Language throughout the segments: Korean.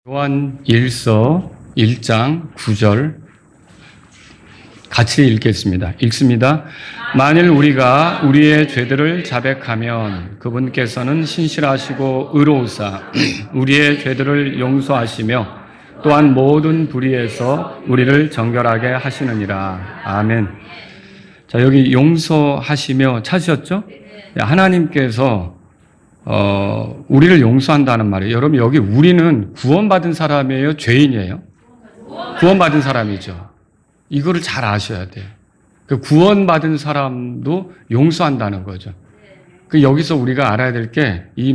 요한 1서 1장 9절 같이 읽겠습니다. 읽습니다. 만일 우리가 우리의 죄들을 자백하면 그분께서는 신실하시고 의로우사 우리의 죄들을 용서하시며 또한 모든 불의에서 우리를 정결하게 하시느니라. 아멘. 자, 여기 용서하시며 찾으셨죠? 하나님께서 우리를 용서한다는 말이에요. 여러분, 여기 우리는 구원받은 사람이에요? 죄인이에요? 구원받은 사람이죠. 이거를 잘 아셔야 돼요. 그 구원받은 사람도 용서한다는 거죠. 그 여기서 우리가 알아야 될 게 이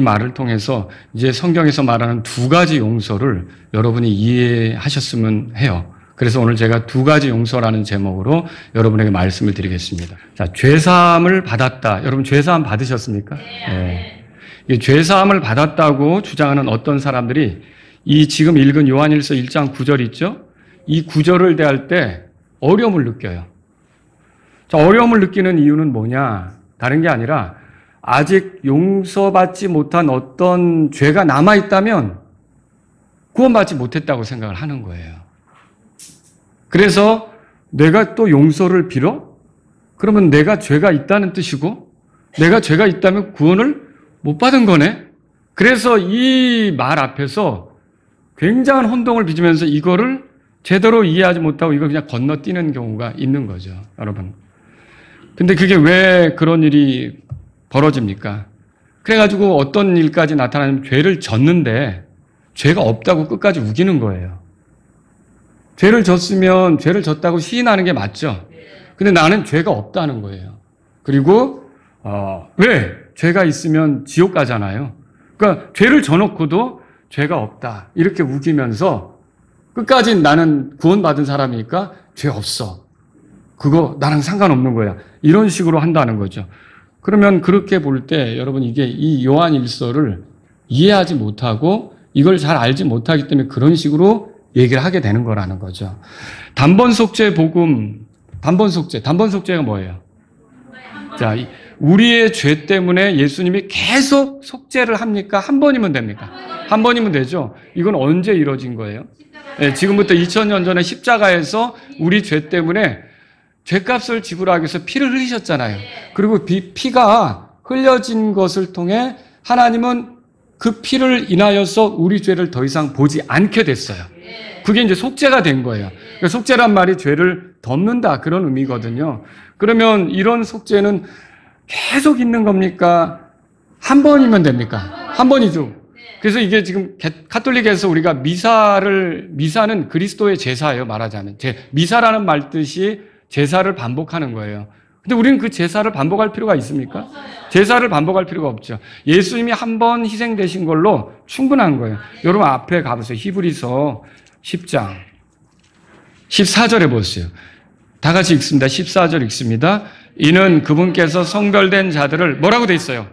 말을 통해서 이제 성경에서 말하는 두 가지 용서를 여러분이 이해하셨으면 해요. 그래서 오늘 제가 두 가지 용서라는 제목으로 여러분에게 말씀을 드리겠습니다. 자, 죄사함을 받았다. 여러분 죄사함 받으셨습니까? 네. 죄사함을 받았다고 주장하는 어떤 사람들이 이 지금 읽은 요한일서 1장 9절 있죠? 이 9절을 대할 때 어려움을 느껴요. 자, 어려움을 느끼는 이유는 뭐냐? 다른 게 아니라 아직 용서받지 못한 어떤 죄가 남아있다면 구원받지 못했다고 생각을 하는 거예요. 그래서 내가 또 용서를 빌어? 그러면 내가 죄가 있다는 뜻이고 내가 죄가 있다면 구원을 못 받은 거네? 그래서 이 말 앞에서 굉장한 혼동을 빚으면서 이거를 제대로 이해하지 못하고 이걸 그냥 건너뛰는 경우가 있는 거죠, 여러분. 근데 그게 왜 그런 일이 벌어집니까? 그래가지고 어떤 일까지 나타나면 죄를 졌는데 죄가 없다고 끝까지 우기는 거예요. 죄를 졌으면 죄를 졌다고 시인하는 게 맞죠. 근데 나는 죄가 없다는 거예요. 그리고 왜? 죄가 있으면 지옥 가잖아요. 그러니까 죄를 져놓고도 죄가 없다 이렇게 우기면서 끝까지 나는 구원받은 사람이니까 죄 없어. 그거 나랑 상관없는 거야. 이런 식으로 한다는 거죠. 그러면 그렇게 볼 때 여러분 이게 이 요한 일서를 이해하지 못하고 이걸 잘 알지 못하기 때문에 그런 식으로 얘기를 하게 되는 거라는 거죠. 단번속죄 복음, 단번속죄가 뭐예요? 자, 우리의 죄 때문에 예수님이 계속 속죄를 합니까? 한 번이면 됩니까? 한 번이면 되죠. 이건 언제 이루어진 거예요? 네, 지금부터 2000년 전에 십자가에서 우리 죄 때문에 죄값을 지불하기 위해서 피를 흘리셨잖아요. 그리고 피가 흘려진 것을 통해 하나님은 그 피를 인하여서 우리 죄를 더 이상 보지 않게 됐어요. 그게 이제 속죄가 된 거예요. 그러니까 속죄란 말이 죄를 덮는다 그런 의미거든요. 그러면 이런 속죄는 계속 있는 겁니까? 한 번이면 됩니까? 한 번이죠. 그래서 이게 지금 가톨릭에서 우리가 미사는 그리스도의 제사예요, 말하자면. 미사라는 말 뜻이 제사를 반복하는 거예요. 근데 우리는 그 제사를 반복할 필요가 있습니까? 제사를 반복할 필요가 없죠. 예수님이 한 번 희생되신 걸로 충분한 거예요. 여러분 앞에 가보세요. 히브리서 10장 14절에 보세요. 다 같이 읽습니다. 14절 읽습니다. 이는 그분께서 성별된 자들을 뭐라고 돼 있어요?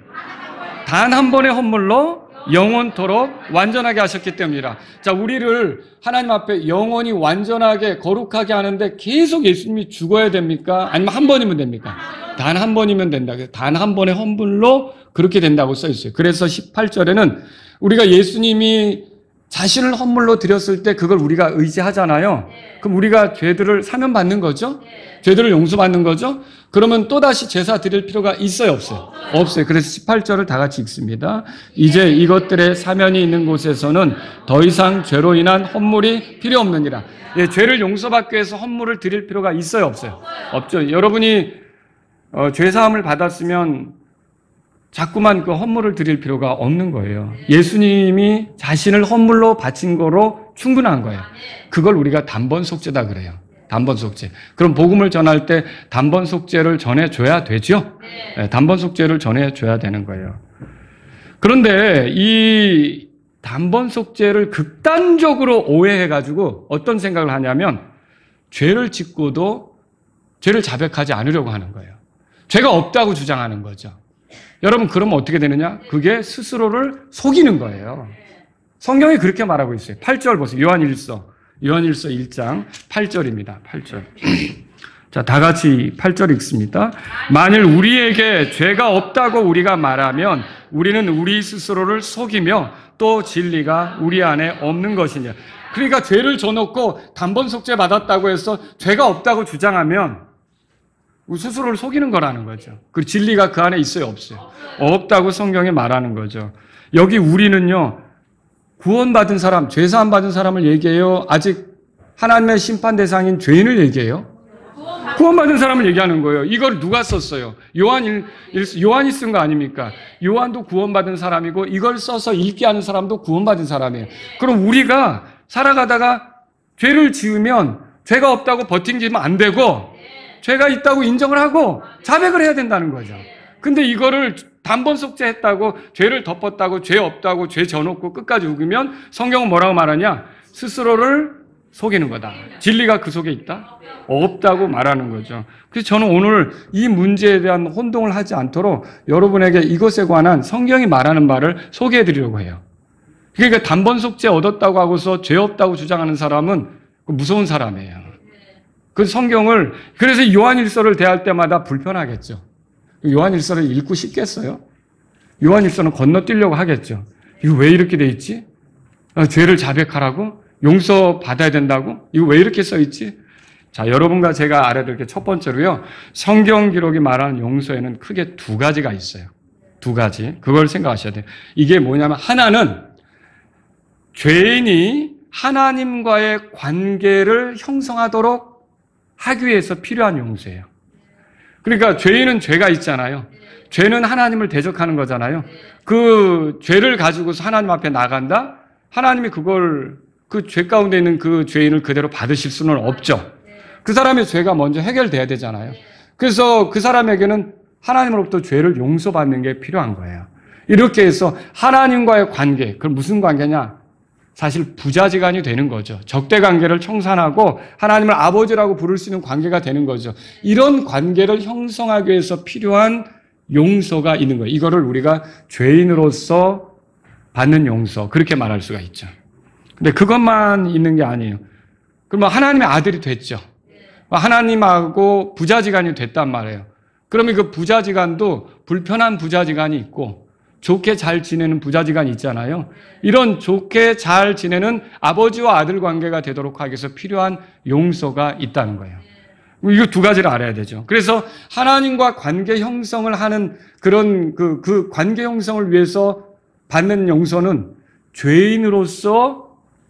단 한 번의 헌물로 영원토록 완전하게 하셨기 때문이라. 자, 우리를 하나님 앞에 영원히 완전하게 거룩하게 하는데 계속 예수님이 죽어야 됩니까? 아니면 한 번이면 됩니까? 단 한 번이면 된다. 단 한 번의 헌물로 그렇게 된다고 써 있어요. 그래서 18절에는 우리가 예수님이 자신을 헌물로 드렸을 때 그걸 우리가 의지하잖아요. 그럼 우리가 죄들을 사면받는 거죠? 죄들을 용서받는 거죠? 그러면 또다시 제사 드릴 필요가 있어요, 없어요? 없어요. 그래서 18절을 다 같이 읽습니다. 이제 이것들의 사면이 있는 곳에서는 더 이상 죄로 인한 헌물이 필요 없느니라. 예, 죄를 용서받기 위해서 헌물을 드릴 필요가 있어요, 없어요? 없죠. 여러분이 죄사함을 받았으면 자꾸만 그 헌물을 드릴 필요가 없는 거예요. 예수님이 자신을 헌물로 바친 거로 충분한 거예요. 그걸 우리가 단번속죄다 그래요. 단번속죄. 그럼 복음을 전할 때 단번속죄를 전해줘야 되죠? 네, 단번속죄를 전해줘야 되는 거예요. 그런데 이 단번속죄를 극단적으로 오해해가지고 어떤 생각을 하냐면 죄를 짓고도 죄를 자백하지 않으려고 하는 거예요. 죄가 없다고 주장하는 거죠. 여러분, 그러면 어떻게 되느냐? 그게 스스로를 속이는 거예요. 성경이 그렇게 말하고 있어요. 8절 보세요. 요한일서 1장 8절입니다. 8절. 자, 다 같이 8절 읽습니다. 만일 우리에게 죄가 없다고 우리가 말하면 우리는 우리 스스로를 속이며 또 진리가 우리 안에 없는 것이냐. 그러니까 죄를 져놓고 단번 속죄 받았다고 해서 죄가 없다고 주장하면 스스로를 속이는 거라는 거죠. 그 진리가 그 안에 있어요, 없어요? 없다고 성경에 말하는 거죠. 여기 우리는요, 구원받은 사람, 죄사함 받은 사람을 얘기해요? 아직 하나님의 심판 대상인 죄인을 얘기해요? 구원받은 사람을 얘기하는 거예요. 이걸 누가 썼어요? 요한이 쓴 거 아닙니까? 요한도 구원받은 사람이고 이걸 써서 읽게 하는 사람도 구원받은 사람이에요. 그럼 우리가 살아가다가 죄를 지으면 죄가 없다고 버팅기면 안 되고 죄가 있다고 인정을 하고 자백을 해야 된다는 거죠. 근데 이거를 단번 속죄했다고 죄를 덮었다고 죄 없다고 죄 져놓고 끝까지 우기면 성경은 뭐라고 말하냐? 스스로를 속이는 거다. 진리가 그 속에 있다? 없다고 말하는 거죠. 그래서 저는 오늘 이 문제에 대한 혼동을 하지 않도록 여러분에게 이것에 관한 성경이 말하는 바를 소개해 드리려고 해요. 그러니까 단번 속죄 얻었다고 하고서 죄 없다고 주장하는 사람은 무서운 사람이에요. 그 성경을, 그래서 요한일서를 대할 때마다 불편하겠죠. 요한일서를 읽고 싶겠어요? 요한일서는 건너뛰려고 하겠죠. 이거 왜 이렇게 돼 있지? 죄를 자백하라고? 용서 받아야 된다고? 이거 왜 이렇게 써 있지? 자, 여러분과 제가 알아둘 게 첫 번째로요. 성경 기록이 말하는 용서에는 크게 두 가지가 있어요. 두 가지. 그걸 생각하셔야 돼요. 이게 뭐냐면 하나는 죄인이 하나님과의 관계를 형성하도록 하기 위해서 필요한 용서예요. 그러니까 죄인은 죄가 있잖아요. 죄는 하나님을 대적하는 거잖아요. 그 죄를 가지고서 하나님 앞에 나간다? 하나님이 그걸 그 죄 가운데 있는 그 죄인을 그대로 받으실 수는 없죠. 그 사람의 죄가 먼저 해결돼야 되잖아요. 그래서 그 사람에게는 하나님으로부터 죄를 용서받는 게 필요한 거예요. 이렇게 해서 하나님과의 관계, 그건 무슨 관계냐? 사실 부자지간이 되는 거죠. 적대 관계를 청산하고 하나님을 아버지라고 부를 수 있는 관계가 되는 거죠. 이런 관계를 형성하기 위해서 필요한 용서가 있는 거예요. 이거를 우리가 죄인으로서 받는 용서, 그렇게 말할 수가 있죠. 근데 그것만 있는 게 아니에요. 그러면 하나님의 아들이 됐죠. 하나님하고 부자지간이 됐단 말이에요. 그러면 그 부자지간도 불편한 부자지간이 있고 좋게 잘 지내는 부자지간이 있잖아요. 이런 좋게 잘 지내는 아버지와 아들 관계가 되도록 하기 위해서 필요한 용서가 있다는 거예요. 이거 두 가지를 알아야 되죠. 그래서 하나님과 관계 형성을 하는 그런 그 관계 형성을 위해서 받는 용서는 죄인으로서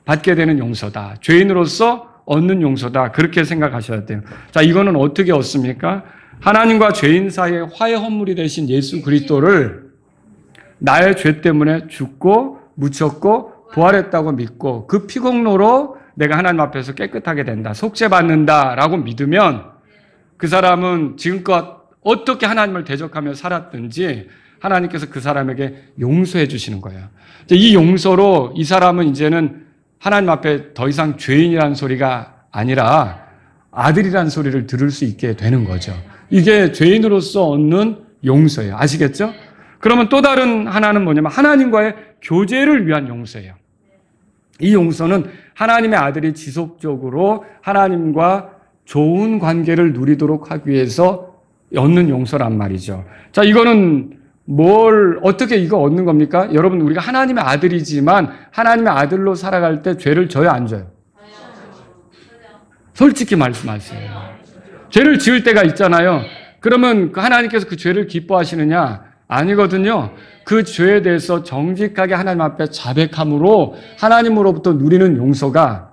받게 되는 용서다. 죄인으로서 얻는 용서다. 그렇게 생각하셔야 돼요. 자, 이거는 어떻게 얻습니까? 하나님과 죄인 사이에 화해 헌물이 되신 예수 그리스도를 나의 죄 때문에 죽고 묻혔고 부활했다고 믿고 그 피공로로 내가 하나님 앞에서 깨끗하게 된다. 속죄받는다라고 믿으면 그 사람은 지금껏 어떻게 하나님을 대적하며 살았든지 하나님께서 그 사람에게 용서해 주시는 거예요. 이 용서로 이 사람은 이제는 하나님 앞에 더 이상 죄인이라는 소리가 아니라 아들이라는 소리를 들을 수 있게 되는 거죠. 이게 죄인으로서 얻는 용서예요. 아시겠죠? 그러면 또 다른 하나는 뭐냐면 하나님과의 교제를 위한 용서예요. 이 용서는 하나님의 아들이 지속적으로 하나님과 좋은 관계를 누리도록 하기 위해서 얻는 용서란 말이죠. 자, 이거는 어떻게 이거 얻는 겁니까? 여러분, 우리가 하나님의 아들이지만 하나님의 아들로 살아갈 때 죄를 져요, 안 져요? 솔직히 말씀하세요. 죄를 지을 때가 있잖아요. 그러면 하나님께서 그 죄를 기뻐하시느냐? 아니거든요. 그 죄에 대해서 정직하게 하나님 앞에 자백함으로 하나님으로부터 누리는 용서가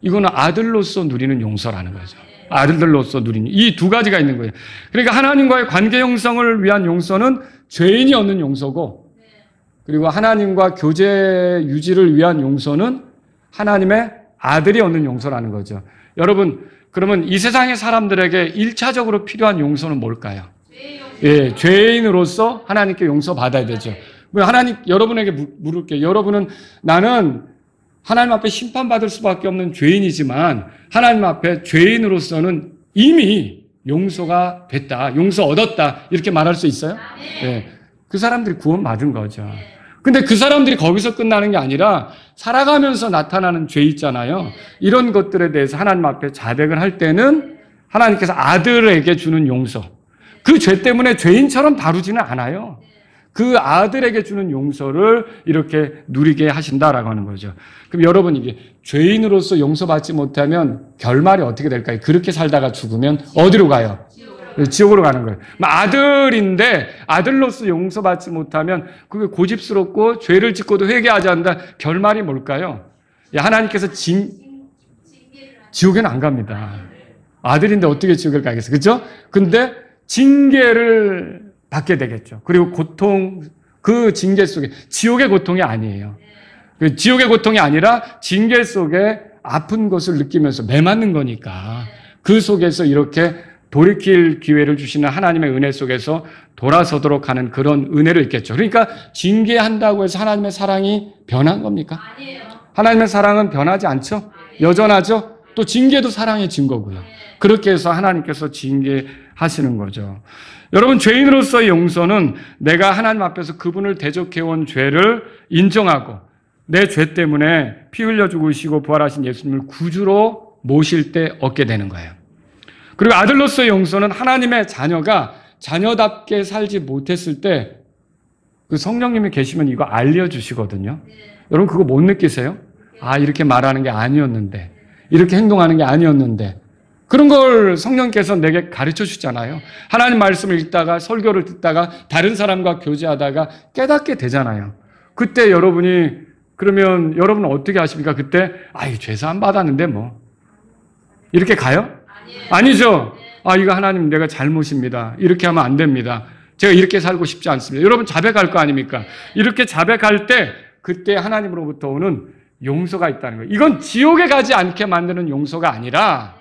이거는 아들로서 누리는 용서라는 거죠. 아들들로서 누리는 이 두 가지가 있는 거예요. 그러니까 하나님과의 관계 형성을 위한 용서는 죄인이 얻는 용서고, 그리고 하나님과 교제 유지를 위한 용서는 하나님의 아들이 얻는 용서라는 거죠. 여러분, 그러면 이 세상의 사람들에게 1차적으로 필요한 용서는 뭘까요? 예, 죄인으로서 하나님께 용서받아야 되죠. 여러분에게 물을게요. 여러분은 나는 하나님 앞에 심판받을 수밖에 없는 죄인이지만 하나님 앞에 죄인으로서는 이미 용서가 됐다, 용서 얻었다, 이렇게 말할 수 있어요? 예, 그 사람들이 구원받은 거죠. 근데 그 사람들이 거기서 끝나는 게 아니라 살아가면서 나타나는 죄 있잖아요. 이런 것들에 대해서 하나님 앞에 자백을 할 때는 하나님께서 아들에게 주는 용서. 그 죄 때문에 죄인처럼 다루지는 않아요. 그 아들에게 주는 용서를 이렇게 누리게 하신다라고 하는 거죠. 그럼 여러분, 이게 죄인으로서 용서받지 못하면 결말이 어떻게 될까요? 그렇게 살다가 죽으면 어디로 가요? 지옥으로 가는 거예요. 아들인데 아들로서 용서받지 못하면 그게 고집스럽고 죄를 짓고도 회개하지 않는다. 결말이 뭘까요? 하나님께서 지옥에는 안 갑니다. 아들인데 어떻게 지옥을 가겠어요? 그렇죠? 근데 징계를 받게 되겠죠. 그리고 고통, 그 징계 속에 지옥의 고통이 아니에요. 그 지옥의 고통이 아니라 징계 속에 아픈 것을 느끼면서 매맞는 거니까 그 속에서 이렇게 돌이킬 기회를 주시는 하나님의 은혜 속에서 돌아서도록 하는 그런 은혜를 있겠죠. 그러니까 징계한다고 해서 하나님의 사랑이 변한 겁니까? 아니에요. 하나님의 사랑은 변하지 않죠? 여전하죠? 또 징계도 사랑의 증거고요. 그렇게 해서 하나님께서 징계하시는 거죠. 여러분, 죄인으로서의 용서는 내가 하나님 앞에서 그분을 대적해온 죄를 인정하고 내 죄 때문에 피 흘려 죽으시고 부활하신 예수님을 구주로 모실 때 얻게 되는 거예요. 그리고 아들로서의 용서는 하나님의 자녀가 자녀답게 살지 못했을 때 그 성령님이 계시면 이거 알려주시거든요. 여러분, 그거 못 느끼세요? 아, 이렇게 말하는 게 아니었는데, 이렇게 행동하는 게 아니었는데, 그런 걸 성령께서 내게 가르쳐 주잖아요. 하나님 말씀을 읽다가 설교를 듣다가 다른 사람과 교제하다가 깨닫게 되잖아요. 그때 그러면 여러분은 어떻게 하십니까? 그때 아이, 죄사함 받았는데 뭐 이렇게 가요? 아니죠. 아, 이거 하나님 내가 잘못입니다. 이렇게 하면 안 됩니다. 제가 이렇게 살고 싶지 않습니다. 여러분, 자백할 거 아닙니까? 이렇게 자백할 때 그때 하나님으로부터 오는 용서가 있다는 거예요. 이건 지옥에 가지 않게 만드는 용서가 아니라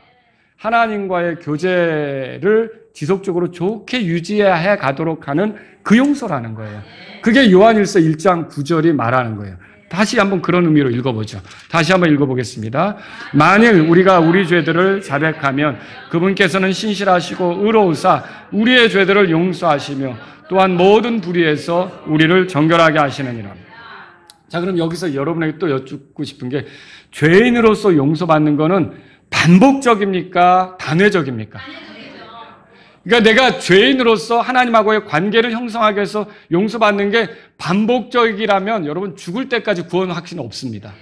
하나님과의 교제를 지속적으로 좋게 유지해 가도록 하는 그 용서라는 거예요. 그게 요한일서 1장 9절이 말하는 거예요. 다시 한번 그런 의미로 읽어보죠. 다시 한번 읽어보겠습니다. 만일 우리가 우리 죄들을 자백하면 그분께서는 신실하시고 의로우사 우리의 죄들을 용서하시며 또한 모든 불의에서 우리를 정결하게 하시느니라. 자, 그럼 여기서 여러분에게 또 여쭙고 싶은 게 죄인으로서 용서받는 거는 반복적입니까? 단회적입니까? 그러니까 내가 죄인으로서 하나님하고의 관계를 형성하기 위해서 용서받는 게 반복적이라면 여러분 죽을 때까지 구원 확신 없습니다.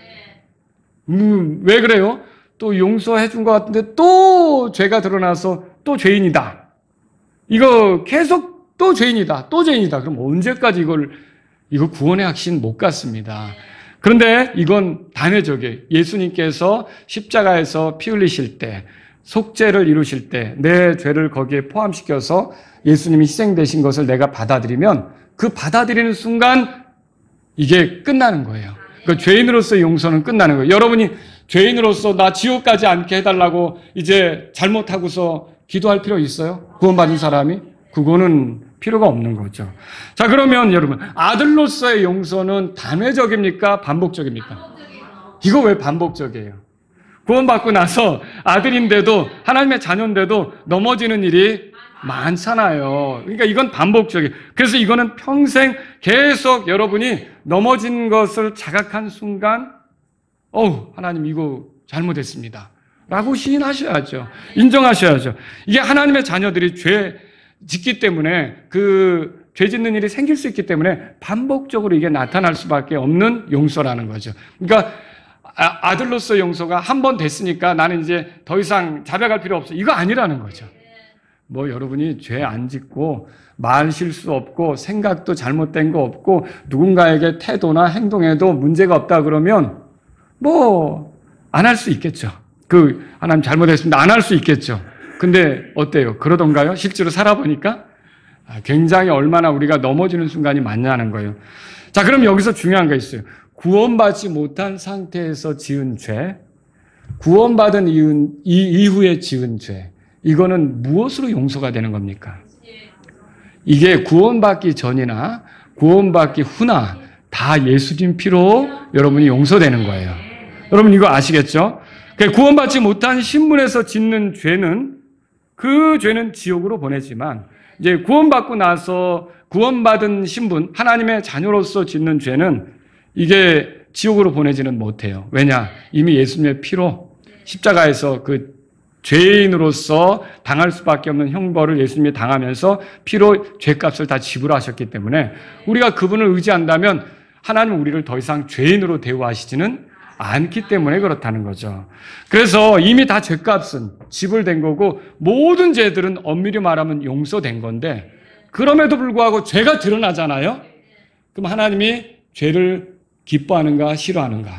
왜 그래요? 또 용서해 준 것 같은데 또 죄가 드러나서 또 죄인이다. 이거 계속 또 죄인이다. 또 죄인이다. 그럼 언제까지 이거 구원의 확신 못 갖습니다. 그런데 이건 단회적이에요. 예수님께서 십자가에서 피 흘리실 때 속죄를 이루실 때 내 죄를 거기에 포함시켜서 예수님이 희생되신 것을 내가 받아들이면 그 받아들이는 순간 이게 끝나는 거예요. 그러니까 죄인으로서의 용서는 끝나는 거예요. 여러분이 죄인으로서 나 지옥 가지 않게 해달라고 이제 잘못하고서 기도할 필요 있어요? 구원받은 사람이? 그거는 필요가 없는 거죠. 자, 그러면 여러분, 아들로서의 용서는 단회적입니까? 반복적입니까? 이거 왜 반복적이에요? 구원받고 나서 아들인데도 하나님의 자녀인데도 넘어지는 일이 많잖아요. 그러니까 이건 반복적이에요. 그래서 이거는 평생 계속 여러분이 넘어진 것을 자각한 순간 하나님 이거 잘못했습니다 라고 시인하셔야죠. 인정하셔야죠. 이게 하나님의 자녀들이 죄 짓기 때문에 그 죄 짓는 일이 생길 수 있기 때문에 반복적으로 이게 나타날 수밖에 없는 용서라는 거죠. 그러니까 아들로서 용서가 한 번 됐으니까 나는 이제 더 이상 자백할 필요 없어. 이거 아니라는 거죠. 뭐 여러분이 죄 안 짓고 말 실수 없고 생각도 잘못된 거 없고 누군가에게 태도나 행동에도 문제가 없다 그러면 뭐 안 할 수 있겠죠. 하나님 잘못했습니다. 안 할 수 있겠죠. 근데 어때요? 그러던가요? 실제로 살아보니까 굉장히 얼마나 우리가 넘어지는 순간이 많냐는 거예요. 자, 그럼 여기서 중요한 거 있어요. 구원받지 못한 상태에서 지은 죄, 구원받은 이후에 지은 죄, 이거는 무엇으로 용서가 되는 겁니까? 이게 구원받기 전이나 구원받기 후나 다 예수님 피로 여러분이 용서되는 거예요. 여러분 이거 아시겠죠? 구원받지 못한 신분에서 짓는 죄는 그 죄는 지옥으로 보내지만 이제 구원받고 나서 구원받은 신분, 하나님의 자녀로서 짓는 죄는 이게 지옥으로 보내지는 못해요. 왜냐? 이미 예수님의 피로 십자가에서 그 죄인으로서 당할 수밖에 없는 형벌을 예수님이 당하면서 피로 죄값을 다 지불하셨기 때문에 우리가 그분을 의지한다면 하나님은 우리를 더 이상 죄인으로 대우하시지는 않기 때문에 그렇다는 거죠. 그래서 이미 다 죄값은 지불된 거고 모든 죄들은 엄밀히 말하면 용서된 건데 그럼에도 불구하고 죄가 드러나잖아요. 그럼 하나님이 죄를 기뻐하는가 싫어하는가?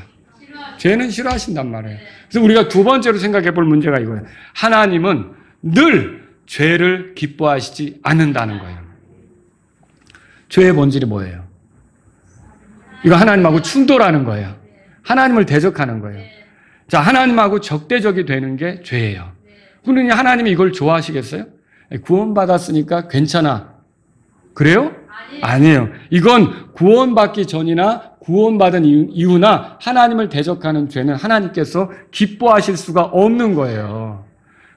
죄는 싫어하신단 말이에요. 그래서 우리가 두 번째로 생각해 볼 문제가 이거예요. 하나님은 늘 죄를 기뻐하시지 않는다는 거예요. 죄의 본질이 뭐예요? 이거 하나님하고 충돌하는 거예요. 하나님을 대적하는 거예요. 자, 하나님하고 적대적이 되는 게 죄예요. 그러니 하나님이 이걸 좋아하시겠어요? 구원받았으니까 괜찮아. 그래요? 아니에요. 이건 구원받기 전이나 구원받은 이후나 하나님을 대적하는 죄는 하나님께서 기뻐하실 수가 없는 거예요.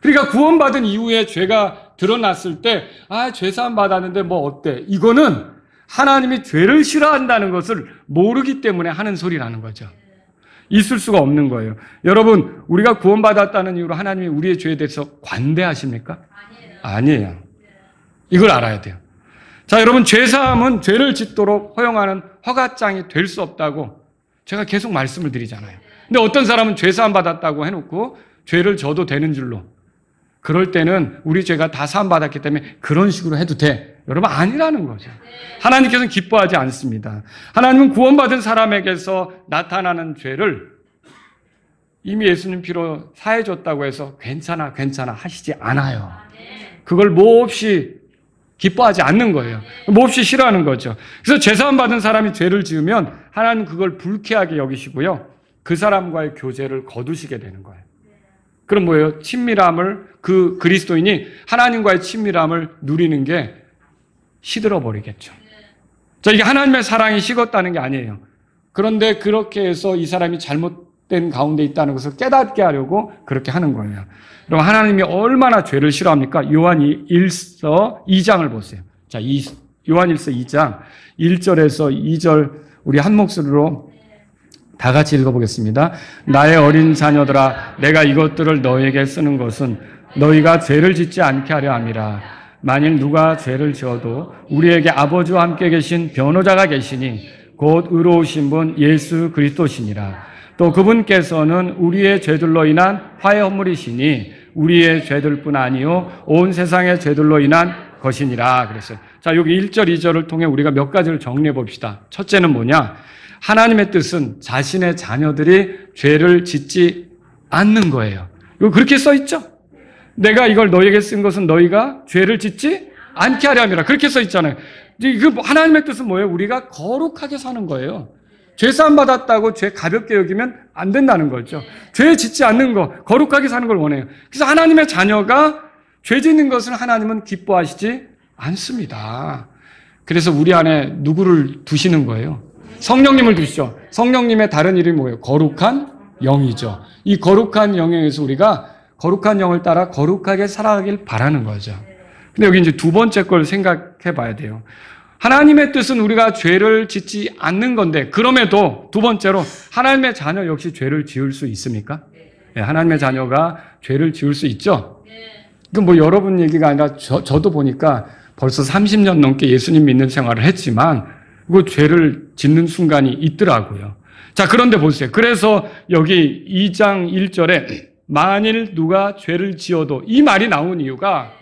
그러니까 구원받은 이후에 죄가 드러났을 때 죄사함 받았는데 뭐 어때? 이거는 하나님이 죄를 싫어한다는 것을 모르기 때문에 하는 소리라는 거죠. 있을 수가 없는 거예요. 여러분, 우리가 구원받았다는 이유로 하나님이 우리의 죄에 대해서 관대하십니까? 아니에요. 이걸 알아야 돼요. 자, 여러분, 죄사함은 죄를 짓도록 허용하는 허가장이 될 수 없다고 제가 계속 말씀을 드리잖아요. 근데 어떤 사람은 죄사함 받았다고 해놓고 죄를 져도 되는 줄로 그럴 때는 우리 죄가 다 사함 받았기 때문에 그런 식으로 해도 돼. 여러분, 아니라는 거죠. 하나님께서는 기뻐하지 않습니다. 하나님은 구원받은 사람에게서 나타나는 죄를 이미 예수님 피로 사해줬다고 해서 괜찮아 하시지 않아요. 그걸 몹시 기뻐하지 않는 거예요. 몹시 싫어하는 거죠. 그래서 죄사함 받은 사람이 죄를 지으면 하나님은 그걸 불쾌하게 여기시고요. 그 사람과의 교제를 거두시게 되는 거예요. 그럼 뭐예요? 친밀함을, 그 그리스도인이 하나님과의 친밀함을 누리는 게 시들어 버리겠죠. 자, 이게 하나님의 사랑이 식었다는 게 아니에요. 그런데 그렇게 해서 이 사람이 잘못된 가운데 있다는 것을 깨닫게 하려고 그렇게 하는 거예요. 그럼 하나님이 얼마나 죄를 싫어합니까? 요한 1서 2장을 보세요. 자, 요한 1서 2장 1절에서 2절 우리 한 목소리로 다 같이 읽어보겠습니다. 나의 어린 자녀들아, 내가 이것들을 너에게 쓰는 것은 너희가 죄를 짓지 않게 하려 함이라. 만일 누가 죄를 지어도 우리에게 아버지와 함께 계신 변호자가 계시니 곧 의로우신 분 예수 그리스도시니라. 또 그분께서는 우리의 죄들로 인한 화해 허물이시니 우리의 죄들뿐 아니요 온 세상의 죄들로 인한 것이니라 그랬어요. 자, 여기 1절, 2절을 통해 우리가 몇 가지를 정리해 봅시다. 첫째는 뭐냐? 하나님의 뜻은 자신의 자녀들이 죄를 짓지 않는 거예요. 이거 그렇게 써 있죠? 내가 이걸 너희에게 쓴 것은 너희가 죄를 짓지 않게 하려 함이라. 그렇게 써 있잖아요. 하나님의 뜻은 뭐예요? 우리가 거룩하게 사는 거예요. 죄사함 받았다고 죄 가볍게 여기면 안 된다는 거죠. 죄 짓지 않는 거, 거룩하게 사는 걸 원해요. 그래서 하나님의 자녀가 죄 짓는 것을 하나님은 기뻐하시지 않습니다. 그래서 우리 안에 누구를 두시는 거예요? 성령님을 두시죠. 성령님의 다른 이름이 뭐예요? 거룩한 영이죠. 이 거룩한 영에 의해서 우리가 거룩한 영을 따라 거룩하게 살아가길 바라는 거죠. 근데 여기 이제 두 번째 걸 생각해 봐야 돼요. 하나님의 뜻은 우리가 죄를 짓지 않는 건데, 그럼에도 두 번째로 하나님의 자녀 역시 죄를 지을 수 있습니까? 네, 하나님의 자녀가 죄를 지을 수 있죠. 이건 뭐 여러분 얘기가 아니라 저도 보니까 벌써 30년 넘게 예수님 믿는 생활을 했지만 그 죄를 짓는 순간이 있더라고요. 자, 그런데 보세요. 그래서 여기 2장 1절에 만일 누가 죄를 지어도 이 말이 나온 이유가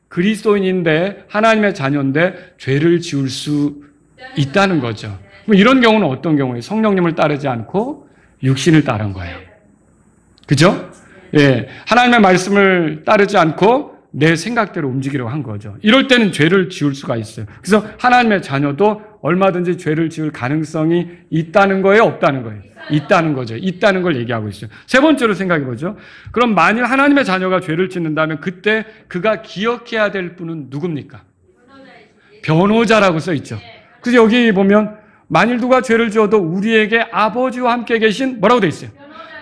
그리스도인인데 하나님의 자녀인데 죄를 지을 수 있다는 거죠. 이런 경우는 어떤 경우예요? 성령님을 따르지 않고 육신을 따른 거예요. 그죠? 예, 하나님의 말씀을 따르지 않고 내 생각대로 움직이려고 한 거죠. 이럴 때는 죄를 지을 수가 있어요. 그래서 하나님의 자녀도 얼마든지 죄를 지을 가능성이 있다는 거예요? 없다는 거예요? 있다는 거죠. 있다는 걸 얘기하고 있어요. 세 번째로 생각해 보죠. 그럼 만일 하나님의 자녀가 죄를 짓는다면 그때 그가 기억해야 될 분은 누굽니까? 변호자라고 써 있죠. 그래서 여기 보면 만일 누가 죄를 지어도 우리에게 아버지와 함께 계신 뭐라고 돼 있어요?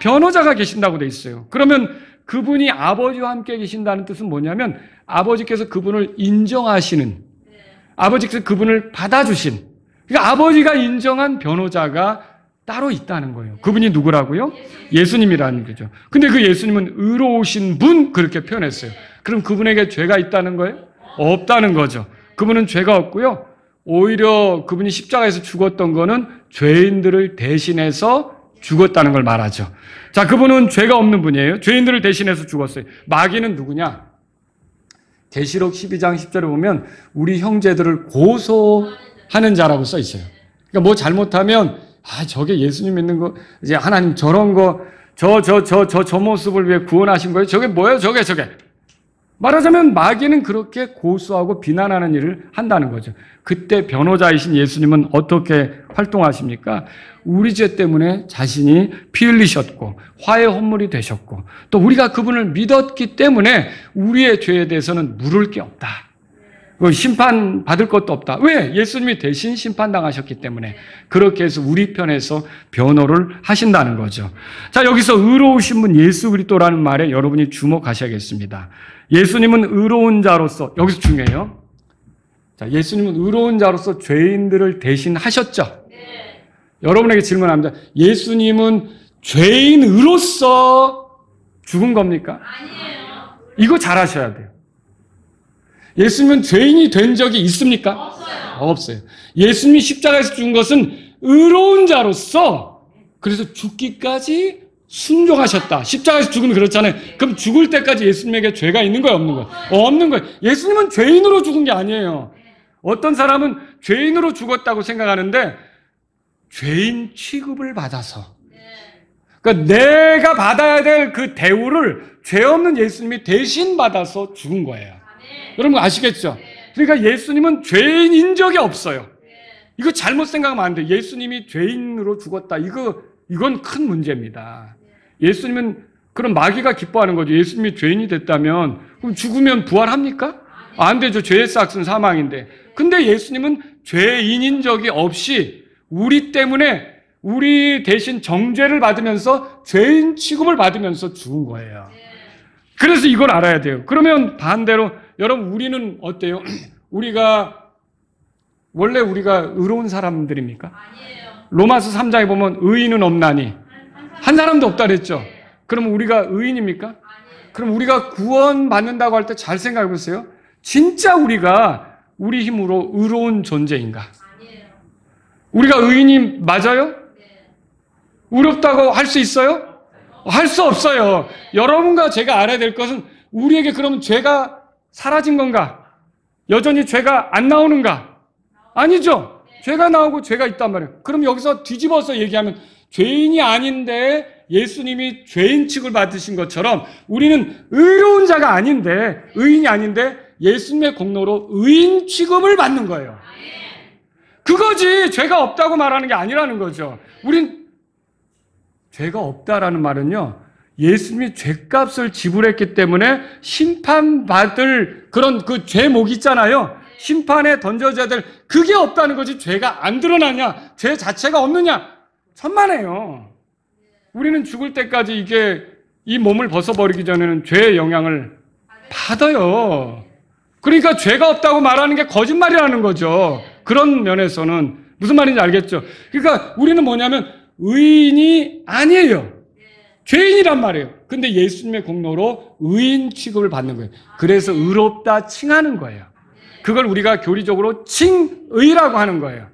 변호자가 계신다고 돼 있어요. 그러면 그분이 아버지와 함께 계신다는 뜻은 뭐냐면 아버지께서 그분을 인정하시는, 아버지께서 그분을 받아주신, 그러니까 아버지가 인정한 변호자가 따로 있다는 거예요. 그분이 누구라고요? 예수님이라는 거죠. 근데 그 예수님은 의로우신 분 그렇게 표현했어요. 그럼 그분에게 죄가 있다는 거예요? 없다는 거죠. 그분은 죄가 없고요. 오히려 그분이 십자가에서 죽었던 거는 죄인들을 대신해서 죽었다는 걸 말하죠. 자, 그분은 죄가 없는 분이에요. 죄인들을 대신해서 죽었어요. 마귀는 누구냐? 계시록 12장 10절에 보면 우리 형제들을 고소하는 자라고 써 있어요. 그러니까 뭐 잘못하면 저게 예수님 믿는 거, 이제 하나님 저런 거, 저 모습을 위해 구원하신 거예요? 저게 뭐예요? 저게. 말하자면 마귀는 그렇게 고소하고 비난하는 일을 한다는 거죠. 그때 변호자이신 예수님은 어떻게 활동하십니까? 우리 죄 때문에 자신이 피 흘리셨고 화해 헌물이 되셨고 또 우리가 그분을 믿었기 때문에 우리의 죄에 대해서는 물을 게 없다. 심판 받을 것도 없다. 왜? 예수님이 대신 심판당하셨기 때문에 그렇게 해서 우리 편에서 변호를 하신다는 거죠. 자, 여기서 의로우신 분 예수 그리스도라는 말에 여러분이 주목하셔야겠습니다. 예수님은 의로운 자로서, 여기서 중요해요. 자, 예수님은 의로운 자로서 죄인들을 대신하셨죠. 네. 여러분에게 질문합니다. 예수님은 죄인으로서 죽은 겁니까? 아니에요. 이거 잘 아셔야 돼요. 예수님은 죄인이 된 적이 있습니까? 없어요. 예수님이 십자가에서 죽은 것은 의로운 자로서 그래서 죽기까지 순종하셨다. 십자가에서 죽으면 그렇잖아요. 그럼 죽을 때까지 예수님에게 죄가 있는 거예요? 없는 거예요? 없는 거예요. 예수님은 죄인으로 죽은 게 아니에요. 어떤 사람은 죄인으로 죽었다고 생각하는데 죄인 취급을 받아서 그러니까 내가 받아야 될 그 대우를 죄 없는 예수님이 대신 받아서 죽은 거예요. 여러분 아시겠죠? 그러니까 예수님은 죄인인 적이 없어요. 이거 잘못 생각하면 안 돼요. 예수님이 죄인으로 죽었다. 이건 큰 문제입니다. 예수님은 그럼 마귀가 기뻐하는 거죠. 예수님이 죄인이 됐다면 그럼 죽으면 부활합니까? 안 되죠. 죄의 삭은 사망인데. 근데 예수님은 죄인인 적이 없이 우리 때문에 우리 대신 정죄를 받으면서 죄인 취급을 받으면서 죽은 거예요. 그래서 이걸 알아야 돼요. 그러면 반대로 여러분 우리는 어때요? 원래 우리가 의로운 사람들입니까? 아니에요. 로마서 3장에 보면 의인은 없나니 한 사람도 없다 그랬죠. 그럼 우리가 의인입니까? 아니에요. 그럼 우리가 구원받는다고 할 때 잘 생각해 보세요. 진짜 우리가 우리 힘으로 의로운 존재인가? 아니에요. 우리가 의인이 맞아요? 네. 의롭다고 할 수 있어요? 할 수 없어요. 여러분과 제가 알아야 될 것은 우리에게 그러면 죄가 사라진 건가? 여전히 죄가 안 나오는가? 아니죠. 죄가 나오고 죄가 있단 말이에요. 그럼 여기서 뒤집어서 얘기하면 죄인이 아닌데 예수님이 죄인 취급을 받으신 것처럼 우리는 의로운 자가 아닌데 의인이 아닌데 예수님의 공로로 의인 취급을 받는 거예요. 그거지 죄가 없다고 말하는 게 아니라는 거죠. 우린 죄가 없다라는 말은요. 예수님이 죄값을 지불했기 때문에 심판받을 그런 그 죄목 있잖아요. 심판에 던져져야 될 그게 없다는 거지 죄가 안 드러나냐 죄 자체가 없느냐 천만에요. 우리는 죽을 때까지 이 몸을 벗어버리기 전에는 죄의 영향을 받아요. 그러니까 죄가 없다고 말하는 게 거짓말이라는 거죠. 그런 면에서는 무슨 말인지 알겠죠? 그러니까 우리는 뭐냐면 의인이 아니에요. 죄인이란 말이에요. 근데 예수님의 공로로 의인 취급을 받는 거예요. 그래서 의롭다 칭하는 거예요. 그걸 우리가 교리적으로 칭의라고 하는 거예요.